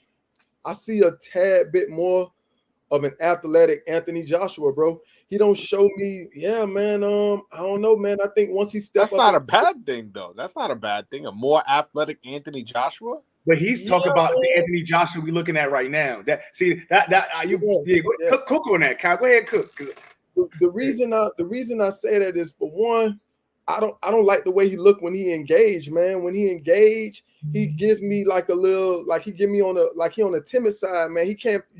a tad bit more of an athletic Anthony Joshua, bro. He don't show me, man. I don't know, man. I think once he steps up, that's not a bad thing, though. That's not a bad thing. A more athletic Anthony Joshua. But he's talking about the Anthony Joshua we looking at right now. Cook on that, Kyle. Go ahead, cook. The reason I say that is, for one, I don't like the way he look when he engaged, man. When he engaged, he gives me like a little, like he give me on the timid side, man. You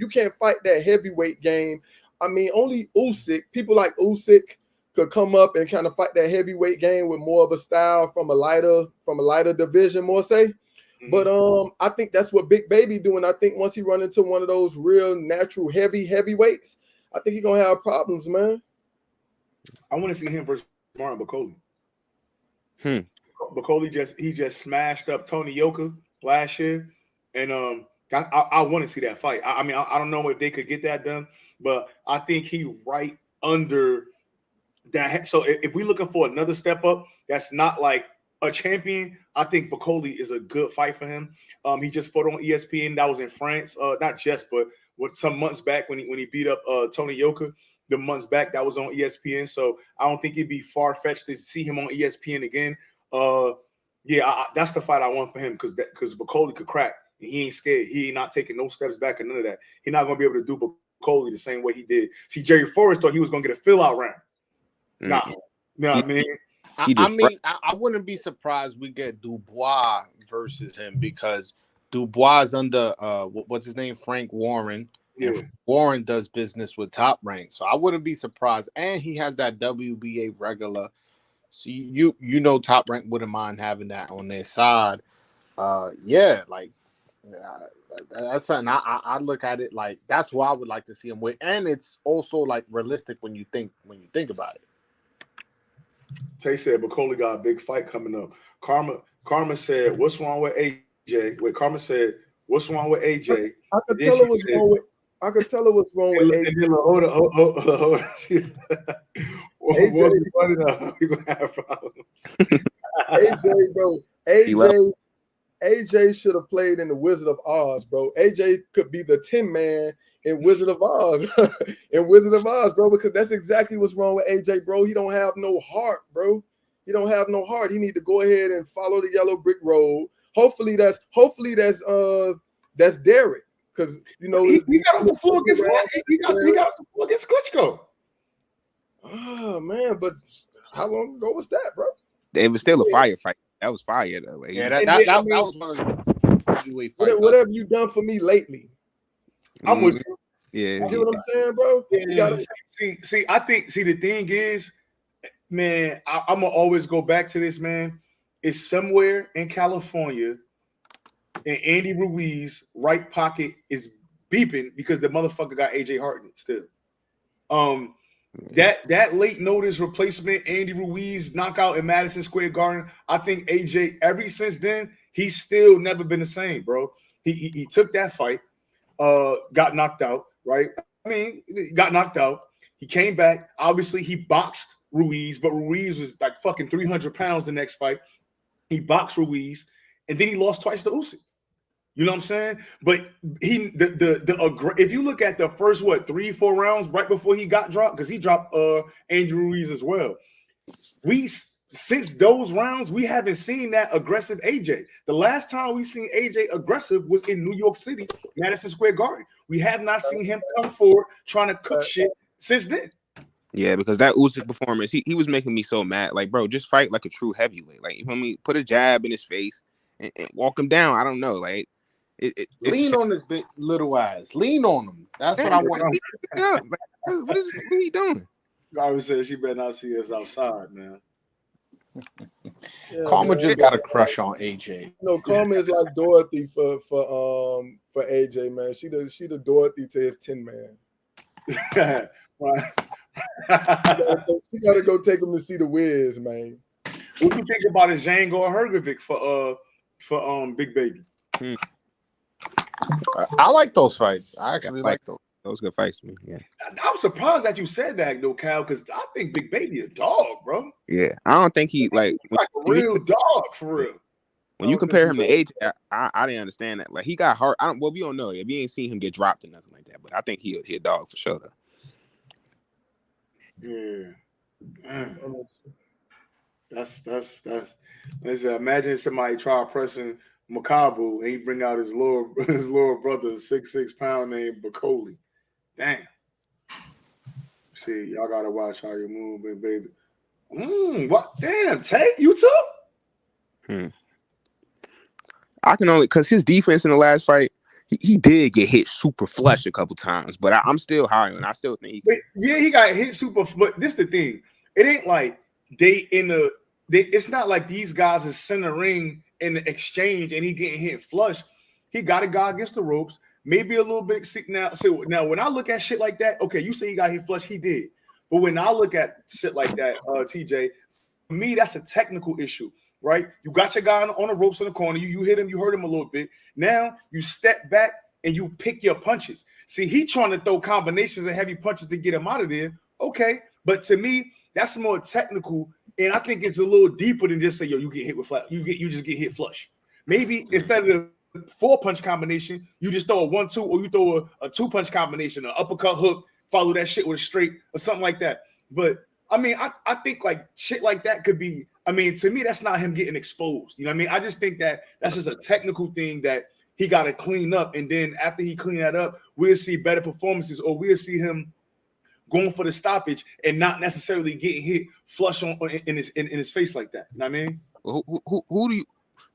can't fight that heavyweight game. I mean, only Usyk, people like Usyk could come up and kind of fight that heavyweight game with more of a style from a lighter division, more say. Mm-hmm. But I think that's what Big Baby doing. I think once he run into one of those real natural heavyweights, I think he's gonna have problems, man. I want to see him versus Martin Bakoli. Bakoli just smashed up Tony Yoka last year, and I want to see that fight. I mean, I don't know if they could get that done, but I think he right under that. So if we're looking for another step up, that's not like a champion, I think Bakoli is a good fight for him. He just fought on ESPN. That was in France, not just, but some months back when he beat up Tony Yoka. The months back that was on ESPN. So I don't think it'd be far fetched to see him on ESPN again. That's the fight I want for him because Bakoli could crack. And he ain't scared. He ain't not taking no steps back and none of that. He's not gonna be able to do Bakoli the same way he did. See, Jerry Forrest thought he was gonna get a fill-out round. Nah, I mean. I wouldn't be surprised we get Dubois versus him because Dubois is under what's his name, Frank Warren. Yeah. And Warren does business with Top Rank, so I wouldn't be surprised. And he has that WBA regular, so you know Top Rank wouldn't mind having that on their side. That's something I look at it like that's what I would like to see him with, and it's also like realistic when you think about it. Tay said Bakoli got a big fight coming up. Karma said, "What's wrong with AJ?" Wait, Karma said, What's wrong with AJ? I could tell it was wrong with. I could tell it was wrong with AJ. Hold on. AJ, We're gonna have problems. AJ, bro. AJ should have played in the Wizard of Oz, bro. AJ could be the Tin Man in Wizard of Oz, bro, because that's exactly what's wrong with AJ, bro. He don't have no heart, bro. He don't have no heart. He need to go ahead and follow the yellow brick road. Hopefully that's Derek, because you know he got on the floor against he got on the floor against Klitschko. Oh man, but how long ago was that, bro? It was still a firefight. That was fire though. Like, yeah, that was one of the heavyweight fights. What have you done for me lately? I'm with you. Yeah, you know what I'm saying, bro? Yeah. You gotta see. I think the thing is, man, I'm gonna always go back to this, man. It's somewhere in California, and Andy Ruiz right pocket is beeping because the motherfucker got AJ Hart in it still. That late notice replacement, Andy Ruiz knockout in Madison Square Garden. I think AJ, ever since then, he's still never been the same, bro. He took that fight, got knocked out, right? I mean, he got knocked out. He came back. Obviously, he boxed Ruiz, but Ruiz was like fucking 300 pounds the next fight. He boxed Ruiz, and then he lost twice to Usyk. You know what I'm saying? But if you look at the first 3-4 rounds right before he got dropped, because he dropped Andrew Ruiz as well. Since those rounds, we haven't seen that aggressive AJ. The last time we seen AJ aggressive was in New York City, Madison Square Garden. We have not seen him come forward trying to cook shit since then. Yeah, because that Usyk performance, he was making me so mad. Like, bro, just fight like a true heavyweight. Like, you know what I mean? Put a jab in his face and walk him down. I don't know, like. Lean on his big little eyes. Lean on him. That's what I want. What is he doing? Garvin said she better not see us outside, man. Karma just got a crush on AJ. No, Karma is like Dorothy for AJ, man. She the Dorothy to his Tin Man. She gotta go take him to see the Wiz, man. What you think about his Django Hergovic for Big Baby? I like those fights. I actually like those. Those good fights to me. Yeah. I'm surprised that you said that though, Cal, because I think Big Baby a dog, bro. Yeah, I don't think he's like a real dog for real. When you compare him to AJ, I didn't understand that. Like he got hurt. We don't know. We ain't seen him get dropped or nothing like that. But I think he a dog for sure though. Yeah. That's. Listen, imagine somebody try pressing Makabu and he bring out his lower brother, 6'6" pound named Bacoli. Damn. See, y'all gotta watch how you move, baby. What? Damn, Tay, you too? I can only because his defense in the last fight, he did get hit super flush a couple times, but I'm still high on. I still think he got hit super. But this is the thing. It ain't like it's not like these guys is centering in the exchange and he getting hit flush. He got a guy against the ropes. Maybe a little bit now. So now when I look at shit like that, okay, you say he got hit flush, he did. But when I look at shit like that, TJ, for me, that's a technical issue, right? You got your guy on the ropes in the corner, you hit him, you hurt him a little bit. Now you step back and you pick your punches. See, he trying to throw combinations and heavy punches to get him out of there. Okay, but to me, that's more technical, and I think it's a little deeper than just say, yo, you get hit with flat, you just get hit flush. Maybe instead of 4-punch combination, you just throw a 1-2, or you throw a 2-punch combination, an uppercut hook, follow that shit with a straight or something like that. But I mean, I think like shit like that could be. I mean, to me, that's not him getting exposed. You know what I mean? I just think that that's just a technical thing that he got to clean up, and then after he clean that up, we'll see better performances, or we'll see him going for the stoppage and not necessarily getting hit flush in his face like that. You know what I mean?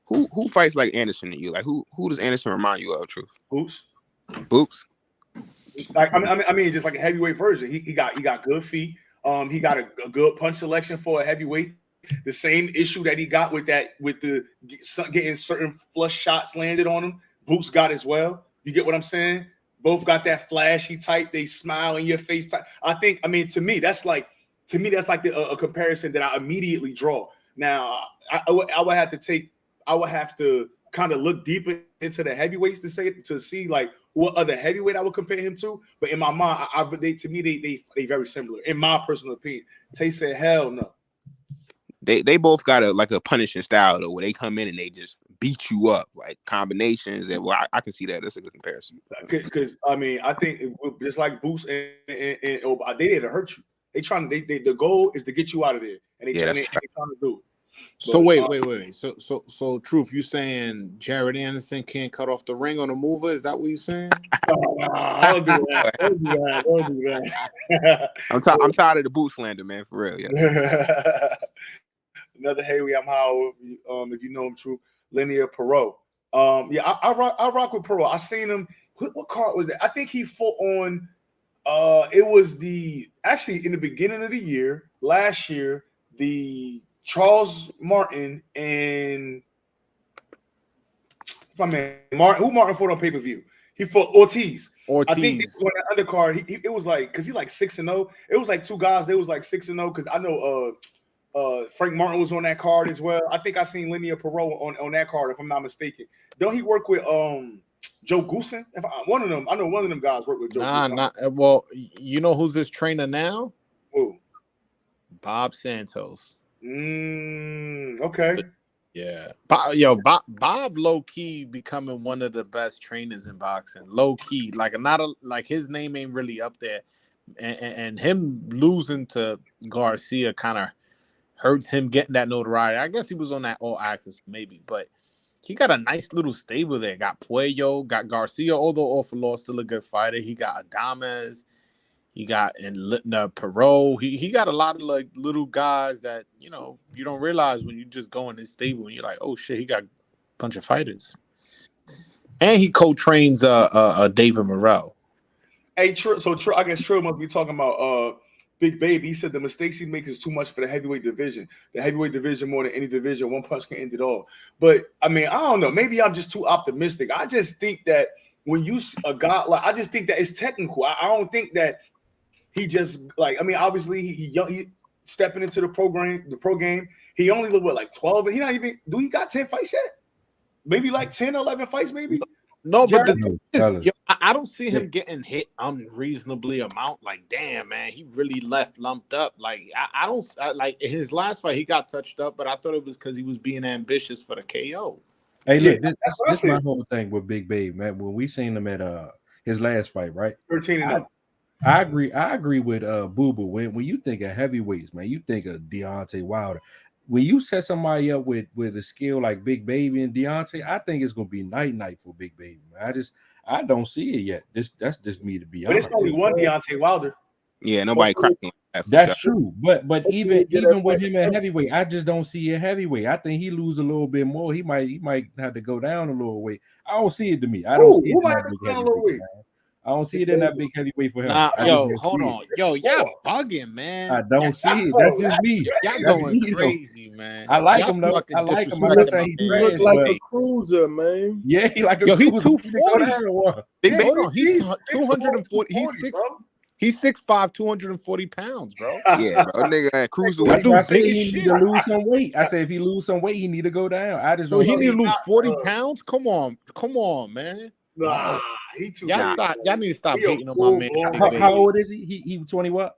Who fights like Anderson to you? Like who does Anderson remind you of? Truth. Boots. Like I mean, just like a heavyweight version. He got good feet. He got a good punch selection for a heavyweight. The same issue that he got with getting certain flush shots landed on him, Boots got as well. You get what I'm saying? Both got that flashy type. They smile in your face type. I mean, to me, that's like a comparison that I immediately draw. Now, I would have to kind of look deeper into the heavyweights to see like what other heavyweight I would compare him to. But in my mind, they very similar. In my personal opinion, Tay said, "Hell no." They both got a punishing style though, where they come in and they just beat you up, like combinations. And well, I can see that. That's a good comparison. Because I mean, I think just like Boost and they there to hurt you. The goal is to get you out of there, and they trying to do it. So wait. So truth, you saying Jared Anderson can't cut off the ring on a mover? Is that what you're saying? Don't do that. Don't do that. I'm tired of the boot slander, man. For real, yeah. Another Haley, I'm Howard. If you know him, true. Linear Perot. Yeah, I rock with Perot. I seen him. What card was that? I think he fought on. It was actually in the beginning of the year last year. The Charles Martin and Martin fought on pay-per-view. He fought Ortiz. I think they was on the undercard. It was like because he like 6-0. It was like two guys. They was like 6-0 because I know Frank Martin was on that card as well. I think I seen Linear Perot on that card if I'm not mistaken. Don't he work with Joe Goosen? One of them, I know one of them guys work with Joe. Well, you know who's this trainer now? Who? Bob Santos. Okay. Yeah. Bob low key becoming one of the best trainers in boxing. Low key, like his name ain't really up there, and him losing to Garcia kind of hurts him getting that notoriety. I guess he was on that All Access maybe, but he got a nice little stable there. Got Puello, got Garcia, although off a loss, still a good fighter. He got Adames. He got Perot. He got a lot of like little guys that you don't realize when you just go in his stable and you're like, oh shit, he got a bunch of fighters. And he co-trains David Morrell. Hey, so I guess Trill must be talking about Big Baby. He said the mistakes he makes is too much for the heavyweight division. The heavyweight division more than any division, one punch can end it all. But I mean, I don't know. Maybe I'm just too optimistic. I just think that when you a guy like, I just think that it's technical. I don't think that. He just like, I mean, obviously he stepping into the pro game. He only looked like 12, and he got 10 fights yet? Maybe like 10, 11 fights, maybe. No, but I don't see him getting hit unreasonably amount. Like, damn, man, he really left lumped up. Like, I don't like in his last fight he got touched up, but I thought it was because he was being ambitious for the KO. Hey, look, this is my whole thing with Big Babe, man. When we seen him at his last fight, right? 13-0. I agree with Boo Boo. When you think of heavyweights, man, you think of Deontay Wilder. When you set somebody up with a skill like Big Baby and Deontay, I think it's gonna be night for Big Baby, man. I don't see it yet. That's just me, to be honest. But it's only one Deontay Wilder. Yeah, nobody cracking. That's true. But even with him at heavyweight, I just don't see a heavyweight. I think he lose a little bit more. He might have to go down a little weight. I don't see it to me. I don't see it in that big heavyweight. I don't see it in that big heavyweight for him. Hold on. Yo, y'all bugging, man. I don't see it. That's just me. Y'all going crazy, man. I like him though. I like him. I'm not saying he look like a cruiser, man. Yeah, he like a cruiser. He's 240. Hold on. He's 240. He's 6'5", 240 pounds, bro. Yeah, bro. Nigga, cruiser. I said he need to lose some weight. I said if he lose some weight, he need to go down. So he need to lose 40 pounds? Come on, man. Nah, he too. Y'all need to stop hating on my man. How old is he? He 20 what?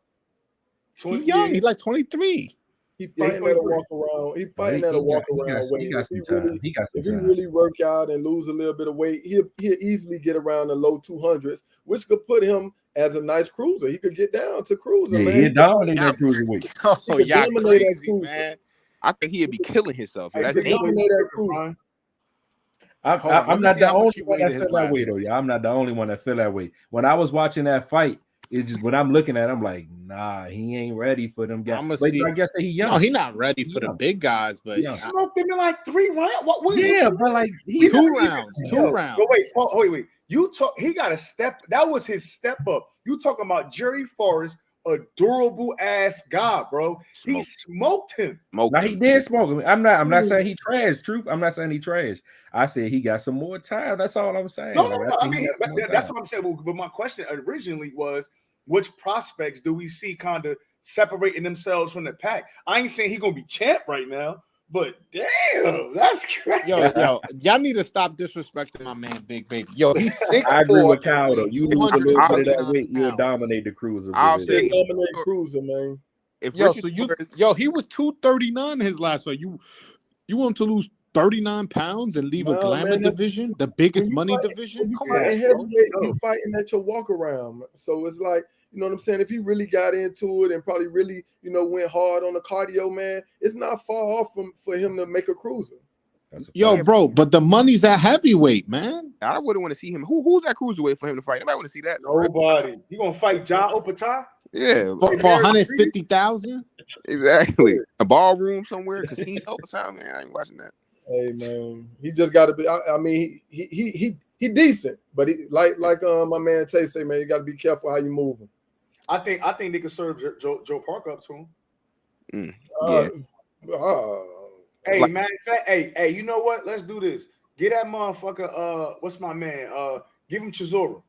He's young. He's like 23. He fighting at a walk around. He fighting at a walk around weight. If he really work out and lose a little bit of weight, he'll easily get around the low 200s, which could put him as a nice cruiser. He could get down to cruiser, man. He dominate that cruiserweight. Oh, y'all crazy, man. I think he'd be killing himself. That's dominate that cruiser. I'm not the only one that feel that way, though. Yeah, I'm not the only one that feel that way. When I was watching that fight, it's just when I'm looking at him, I'm like, nah, he ain't ready for them guys. But I guess he young. No, he not ready for the big guys, but he smoked him in like 3 rounds. But like he 2 rounds. But wait. He got a step. That was his step up. You talking about Jerry Forrest, a durable ass guy, bro. He smoked him. Now he did smoke him. I'm not saying he trash. Truth. I'm not saying he trash. I said he got some more time. That's all I'm saying. No. I mean, that's what I'm saying. But my question originally was, which prospects do we see kind of separating themselves from the pack? I ain't saying he gonna be champ right now, But damn, that's crazy. Yo, y'all need to stop disrespecting my man, Big Baby. Yo, he's 6'4". I agree with and Kyle though. weighs You lose a little bit of that 239 weight, you'll pounds. dominate the cruiser. I'll They say dominate cruiser, man. if Yo, Richard so Torres, he was 239 his last fight. You want him to lose 39 pounds and leave a Nah, glamour man, that's- division, the biggest money When division? you Come fighting on, bro. heavyweight, you fighting at your walk around. So it's like, you know what I'm saying? If he really got into it and probably really, went hard on the cardio, man, it's not far off for him to make a cruiser. Yo, bro, but the money's at heavyweight, man. I wouldn't want to see him. Who's that cruiserweight for him to fight? Nobody want to see that. Nobody. You gonna fight John Opata? Yeah, For 150,000? exactly. A ballroom somewhere, casino or something. Man, I ain't watching that. Hey, man, he just got to be. I mean, he decent, but he like my man Tay say, man, you got to be careful how you move him. I think they could serve Joe Parker up to him. Yeah. Hey, Like- man. Hey, you know what? Let's do this. Get that motherfucker. What's my man? Give him Chisora.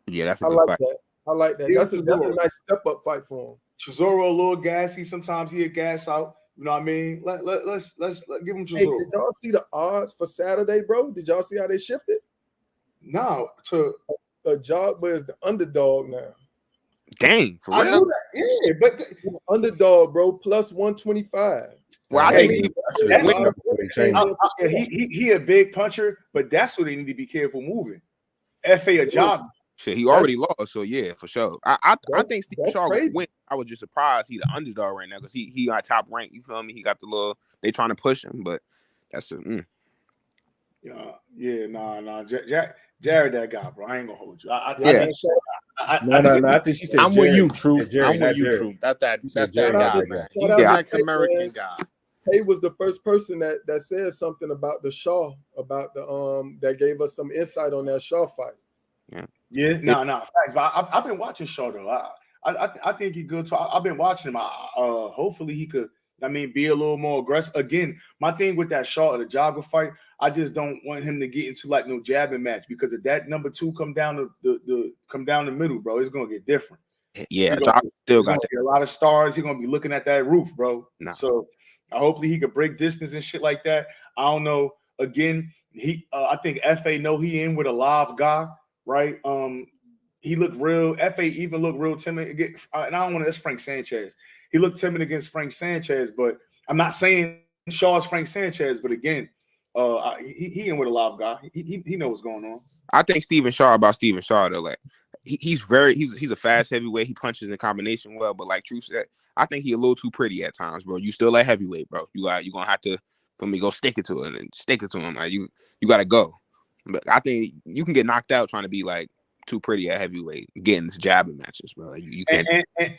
Yeah, that's a I good like fight. that. I like that. Yeah, That's a nice step up fight for him. Chisora a little gassy. Sometimes he a gas out. You know what I mean? Let's give him Hey, Chisora. did y'all see the odds for Saturday, bro? Did y'all see how they shifted? No, to A job is the underdog now. Dang, for I real? know that. Yeah, but The underdog, bro, plus 125. Well, I Hey, think he a big puncher, but that's what they need to be careful moving. FA a job. shit, he already lost, so yeah, for sure. I think Steve that's Shaw would crazy. win. I was just surprised he the underdog right now because he got top rank. You feel me? He got the little. They trying to push him, but that's a. Nah. Jared, that guy, bro. I ain't gonna hold you. No. I think she said. I'm with you, Truth. Jared, I'm not with you, Jared. Truth. That's that Jared, guy, that man. guy. He's Shout the out next to Tay, American man. guy. Tay was the first person that said something about the Shaw, about the that gave us some insight on that Shaw fight. Yeah, facts. But I've been watching Shaw though. I think he's good. So I've been watching him. Hopefully he could. I mean, be a little more aggressive. Again, my thing with that Shaw and the Jogger fight, I just don't want him to get into like no jabbing match because if that number two come down the middle, bro, it's gonna get different. Yeah, Still got a lot of stars. He's gonna be looking at that roof, bro. Nah. So hopefully he could break distance and shit like that. I don't know. Again, I think FA know he in with a live guy, right? He looked real. FA even looked real timid. And I don't want to. That's Frank Sanchez. He looked timid against Frank Sanchez, but I'm not saying Shaw's Frank Sanchez. But again, he in with a live guy. He knows what's going on. I think Steven Shaw though, like he's a fast heavyweight. He punches in combination well, but like Truth said, I think he a little too pretty at times, bro. You still a heavyweight, bro. You gonna have to go stick it to him. Like you gotta go. But I think you can get knocked out trying to be like too pretty at heavyweight, getting this jabbing matches, bro. Like you can't.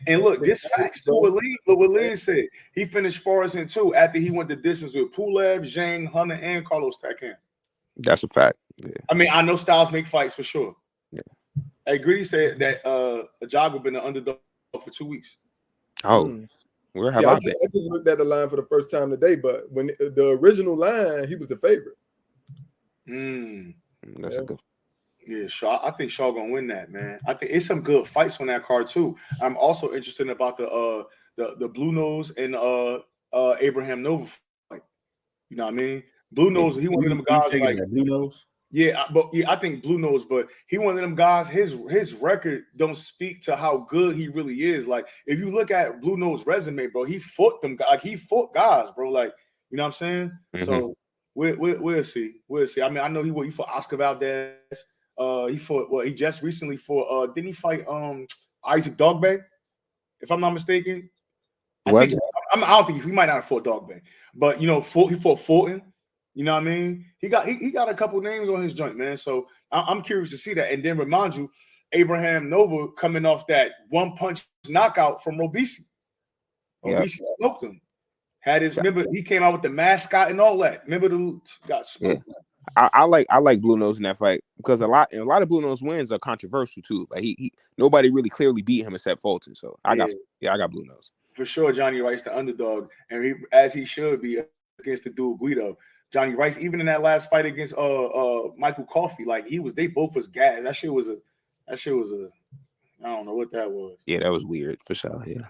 And look, this facts to what Lee said. He finished Forrest in 2 after he went the distance with Pulev, Zhang, Hunter, and Carlos Takam. That's a fact. Yeah. I mean, I know styles make fights for sure. Yeah. Hey, Greedy said that Ajagba been an underdog for 2 weeks. Oh, where have See, I I been? just looked at the line for the first time today, but when the original line, he was the favorite. That's a good. Yeah, Shaw. I think Shaw gonna win that, man. I think it's some good fights on that card too. I'm also interested about the Blue Nose and Abraham Nova fight. You know what I mean? Blue Nose, he one of them guys like Blue Nose. Yeah, I think Blue Nose, but he one of them guys. His record don't speak to how good he really is. Like if you look at Blue Nose resume, bro, he fought them. Like he fought guys, bro. Like you know what I'm saying? Mm-hmm. So we'll see. We'll see. I mean, I know he fought Oscar Valdez. He fought. Well, he just recently fought. Didn't he fight Isaac Dogbay? If I'm not mistaken. I don't think he might not have fought Dogbay, but he fought Fulton. You know what I mean? He got a couple names on his joint, man. So I'm curious to see that. And then remind you, Abraham Nova coming off that one punch knockout from Robisi. Robisi smoked him. Remember he came out with the mascot and all that. Remember got smoked. Yeah. I like Blue Nose in that fight because a lot of Blue Nose wins are controversial too. Like he nobody really clearly beat him except Fulton. So I got Blue Nose for sure. Johnny Rice the underdog, and as he should be against the dude Guido. Johnny Rice, even in that last fight against Michael Coffey, like they both was gas. That shit was a I don't know what that was. Yeah, that was weird for sure. Yeah.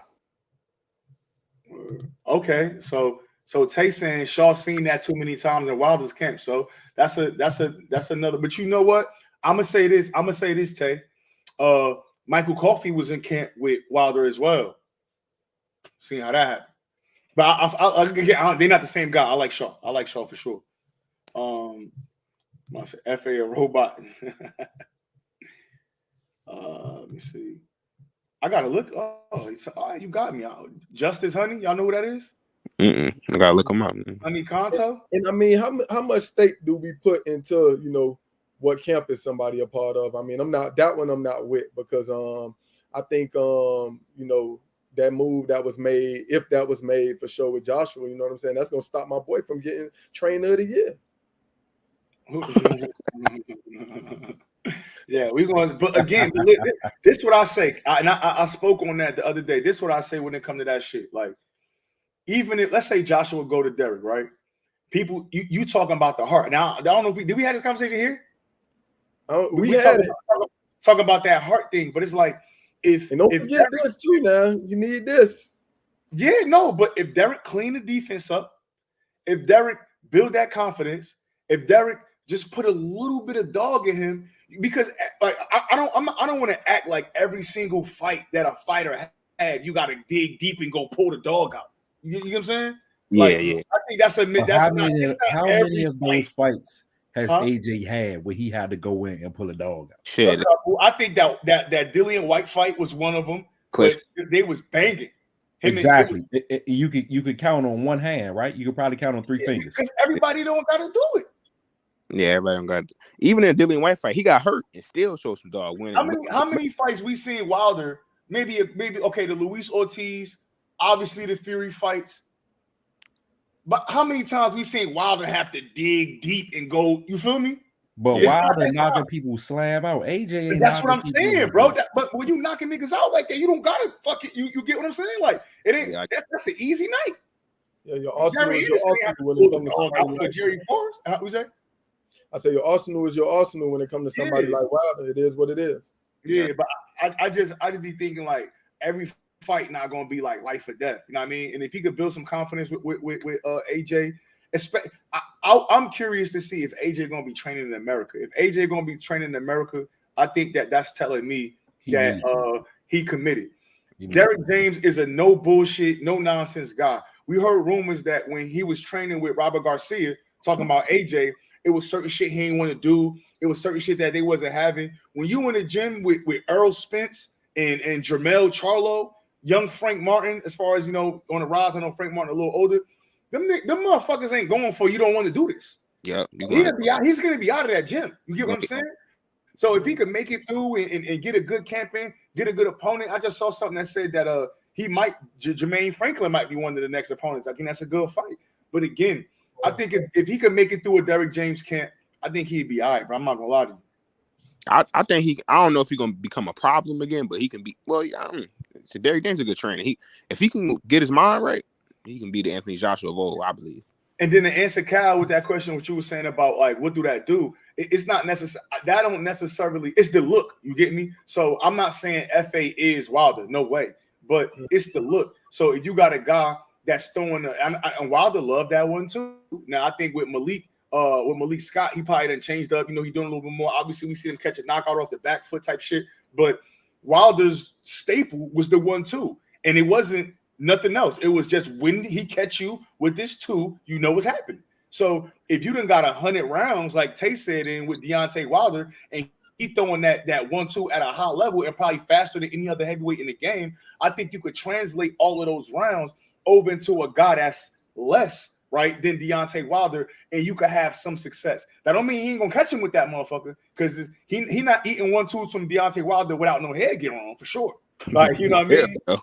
Okay, so So Tay saying Shaw's seen that too many times in Wilder's camp. So that's another. But you know what? I'm gonna say this, Tay. Michael Coffey was in camp with Wilder as well. Seeing how that happened. But they're not the same guy. I like Shaw. I like Shaw for sure. I said FA a robot. Let me see. I gotta look. You got me. Justice Honey, y'all know who that is? I gotta look him up. Honey Kanto. And I mean, how much stake do we put into what camp is somebody a part of? I mean, I'm not with because I think that move that was made, if that was made for sure with Joshua, you know what I'm saying? That's gonna stop my boy from getting trainer of the year. Yeah, we're going. But again, this is what I say, I spoke on that the other day. This is what I say when it comes to that shit. Like, even if let's say Joshua go to Derek, right? People, you talking about the heart. Now, I don't know if did we have this conversation here? We had talk about that heart thing, but it's like if don't forget Derek, this too. Now you need this. Yeah, no, but if Derek clean the defense up, if Derek build that confidence, if Derek just put a little bit of dog in him, because like I don't want to act like every single fight that a fighter had, you got to dig deep and go pull the dog out. You know what I'm saying? Like, yeah. I think how many of those fights has AJ had where he had to go in and pull a dog out? Shit. I think that Dillian White fight was one of them. But they was banging. Exactly. You could count on one hand, right? You could probably count on 3 fingers. Because everybody don't got to do it. Yeah, everybody don't got. Even in Dillian White fight, he got hurt and still showed some dog winning. How many fights we seen Wilder? Maybe okay. The Luis Ortiz, obviously the Fury fights. But how many times we seen Wilder have to dig deep and go? You feel me? But Wilder knocking people slam out. AJ ain't. That's what I'm saying, bro. But when you knocking niggas out like that, you don't gotta fuck it. You get what I'm saying? Like it ain't. Yeah, that's an easy night. Yeah, your arsenal is your arsenal when it comes to somebody like Jerry Forrest. Who's that? I say your arsenal is your arsenal when it comes to somebody like Wilder. It is what it is. Yeah, but I just be thinking like every fight not gonna be like life or death. You know what I mean? And if he could build some confidence with AJ, I'm curious to see if AJ gonna be training in America. If AJ gonna be training in America, I think that's telling me that he committed. Derek James is a no bullshit, no nonsense guy. We heard rumors that when he was training with Robert Garcia, talking about AJ, it was certain shit he didn't want to do. It was certain shit that they wasn't having. When you in the gym with Earl Spence and Jermell Charlo, young Frank Martin, as far as on the rise, I know Frank Martin a little older. Them motherfuckers ain't going for you don't want to do this. Yeah, he's gonna be out of that gym. You get what I'm saying? So if he could make it through and get a good camp in, get a good opponent. I just saw something that said that he might Jermaine Franklin might be one of the next opponents. I think that's a good fight. But again, I think if he could make it through a Derek James camp, I think he'd be all right, bro. I'm not gonna lie to you. I think I don't know if he's gonna become a problem again, but he can be. Well, so Derek James is a good trainer. If he can get his mind right, he can be the Anthony Joshua of old, I believe. And then to answer Kyle with that question, what you were saying about like what do that do? It's not necessary. That don't necessarily. It's the look. You get me? So I'm not saying FA is Wilder. No way. But it's the look. So if you got a guy that's throwing and Wilder loved that one too. Now I think with Malik Scott, he probably done changed up. He's doing a little bit more. Obviously, we see him catch a knockout off the back foot type shit. But Wilder's staple was the 1-2, and it wasn't nothing else. It was just when he catch you with this 2, you know what's happening. So if you done got 100 rounds, like Tay said, in with Deontay Wilder, and he throwing that 1-2 at a high level and probably faster than any other heavyweight in the game, I think you could translate all of those rounds over into a guy that's less right than Deontay Wilder, and you could have some success. That don't mean he ain't gonna catch him with that motherfucker, because he not eating 1-2s from Deontay Wilder without no head getting on for sure. Like, you know what I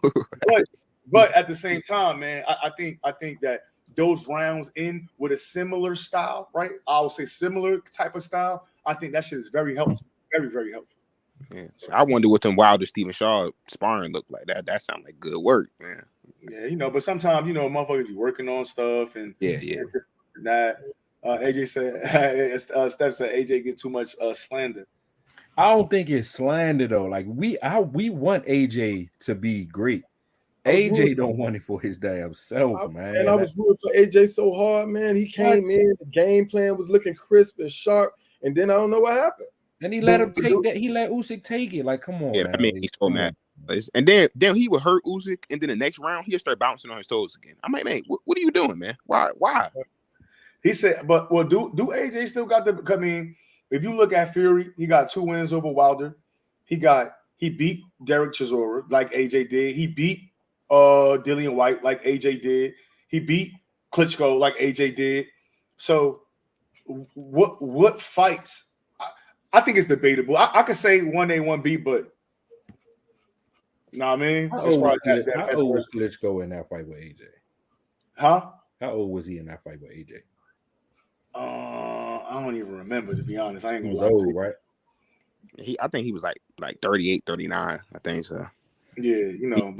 mean? But at the same time, man, I think that those rounds in with a similar style, right? I would say similar type of style. I think that shit is very helpful, very, very helpful. Yeah, so I wonder what them Wilder Stephen Shaw sparring look like. That sounds like good work, man. Yeah, but sometimes motherfuckers be working on stuff and that. AJ said, Steph said AJ get too much slander. I don't think it's slander though. Like we want AJ to be great. AJ don't want it for his damn self, man. And I was rooting for AJ so hard, man. He came in, the game plan was looking crisp and sharp, and then I don't know what happened. And he let him take that. He let Usyk take it. Like, come on, yeah, now. that made me so mad. And then he would hurt Usyk, and then the next round he'll start bouncing on his toes again. I'm like, man, what are you doing, man? Why? He said, but well, do AJ still got the? I mean, if you look at Fury, he got 2 wins over Wilder. He beat Derek Chisora like AJ did. He beat Dillian White like AJ did. He beat Klitschko like AJ did. So what fights? I think it's debatable. I could say 1A, 1B, but I mean, how old was Klitschko in that fight with AJ? Huh? How old was he in that fight with AJ? I don't even remember, to be honest. I ain't gonna lie. He was old, right? I think he was like 38, 39. I think so. Yeah, you know,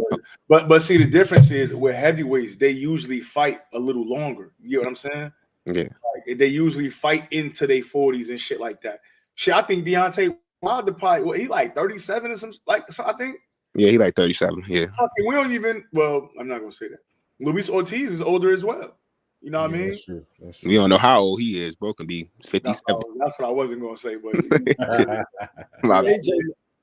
but see, the difference is with heavyweights, they usually fight a little longer. You know what I'm saying? Yeah. Like, they usually fight into their 40s and shit like that. Shit, I think Deontay Wilder probably he like 37 or something, I think. Yeah, he like 37. Yeah. We don't even. Well, I'm not gonna say that. Luis Ortiz is older as well. You know what I mean? That's true. We don't know how old he is. Bro can be 57. That's what I wasn't gonna say, but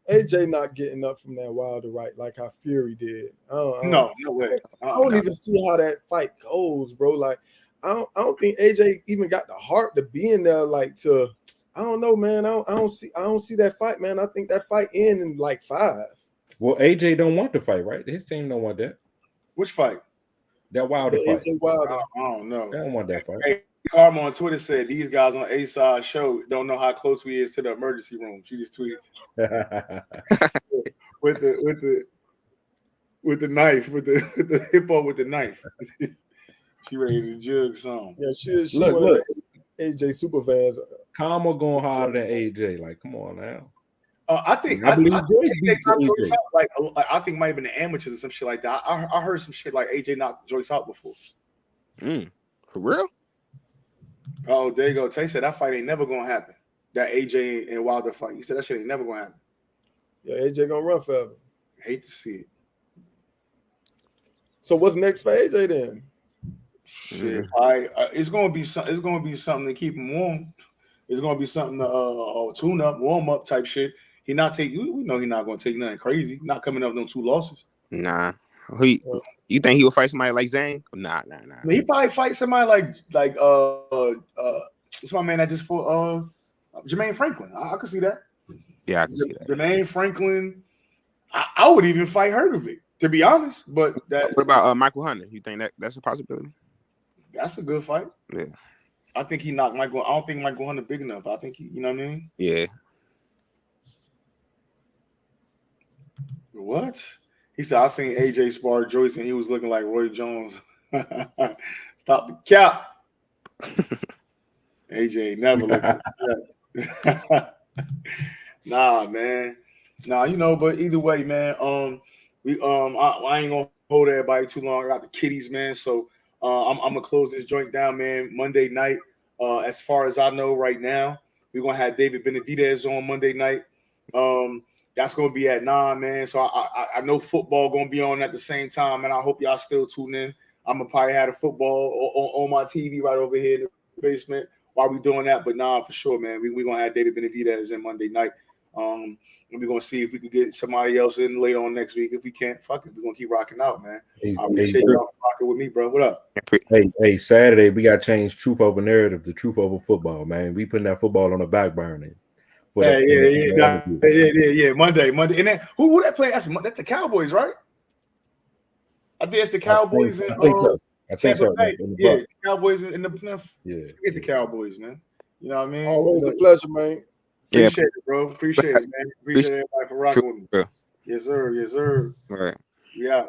AJ not getting up from that Wilder right like how Fury did. No way. I don't even see how that fight goes, bro. Like, I don't think AJ even got the heart to be in there. Like, to I don't know, man. I don't see that fight, man. I think that fight end in like 5. Well, AJ don't want the fight, right? His team don't want that. Which fight? That Wilder fight. AJ Wilder. I don't know. They don't want that fight. Hey, Karma on Twitter said these guys on A-Side show don't know how close we is to the emergency room. She just tweeted with the knife, with the hippo with the knife. She ready to jug some. Yeah, she look. AJ super fans. Karma going harder than AJ. Like, come on now. I think Joyce beat AJ. Like, I think it might have been the amateurs or some shit like that. I heard some shit like AJ knocked Joyce out before. For real? Oh, there you go. Tay said that fight ain't never gonna happen. That AJ and Wilder fight. He said that shit ain't never gonna happen. Yeah, AJ gonna run forever. Hate to see it. So what's next for AJ then? Shit, it's gonna be something. It's gonna be something to keep him warm. It's gonna be something to tune up, warm up type shit. He not take. We know he's not gonna take nothing crazy. Not coming up with no 2 losses. Nah. You think he will fight somebody like Zhang? Nah. He probably fight somebody like what's my man that just fought Jermaine Franklin. I could see that. Yeah, I can see that. Jermaine Franklin. I would even fight Hergovic, to be honest. But what about Michael Hunter? You think that's a possibility? That's a good fight. Yeah. I think he knocked Michael. I don't think Michael Hunter big enough. I think he, you know what I mean? Yeah. What? He said, I seen AJ spar Joyce and he was looking like Roy Jones. Stop the cap. AJ never looked like that. Nah, man. Nah, you know, but either way, man, I ain't gonna hold everybody too long. I got the kiddies, man. So I'm gonna close this joint down, man. Monday night. As far as I know right now, we're gonna have David Benavidez on Monday night. That's gonna be at 9, man. So I know football gonna be on at the same time, and I hope y'all still tune in. I'm gonna probably have the football on my TV right over here in the basement while we doing that. But nah, for sure, man. We gonna have David Benavidez in Monday night. And we're gonna see if we can get somebody else in later on next week. If we can't, fuck it. We're gonna keep rocking out, man. I appreciate y'all rocking with me, bro. What up? Hey, Saturday we got to change truth over narrative to truth over football, man. We putting that football on the back burner. Yeah. Monday. And then who that play? That's the Cowboys, right? I think it's the Cowboys. I think so. Yeah, Cowboys in the yeah. Forget the Cowboys, man. You know what I mean? Always a pleasure, man. Appreciate it, bro. Appreciate it, man. Appreciate everybody for rocking with me. Yes, sir. All right. Yeah.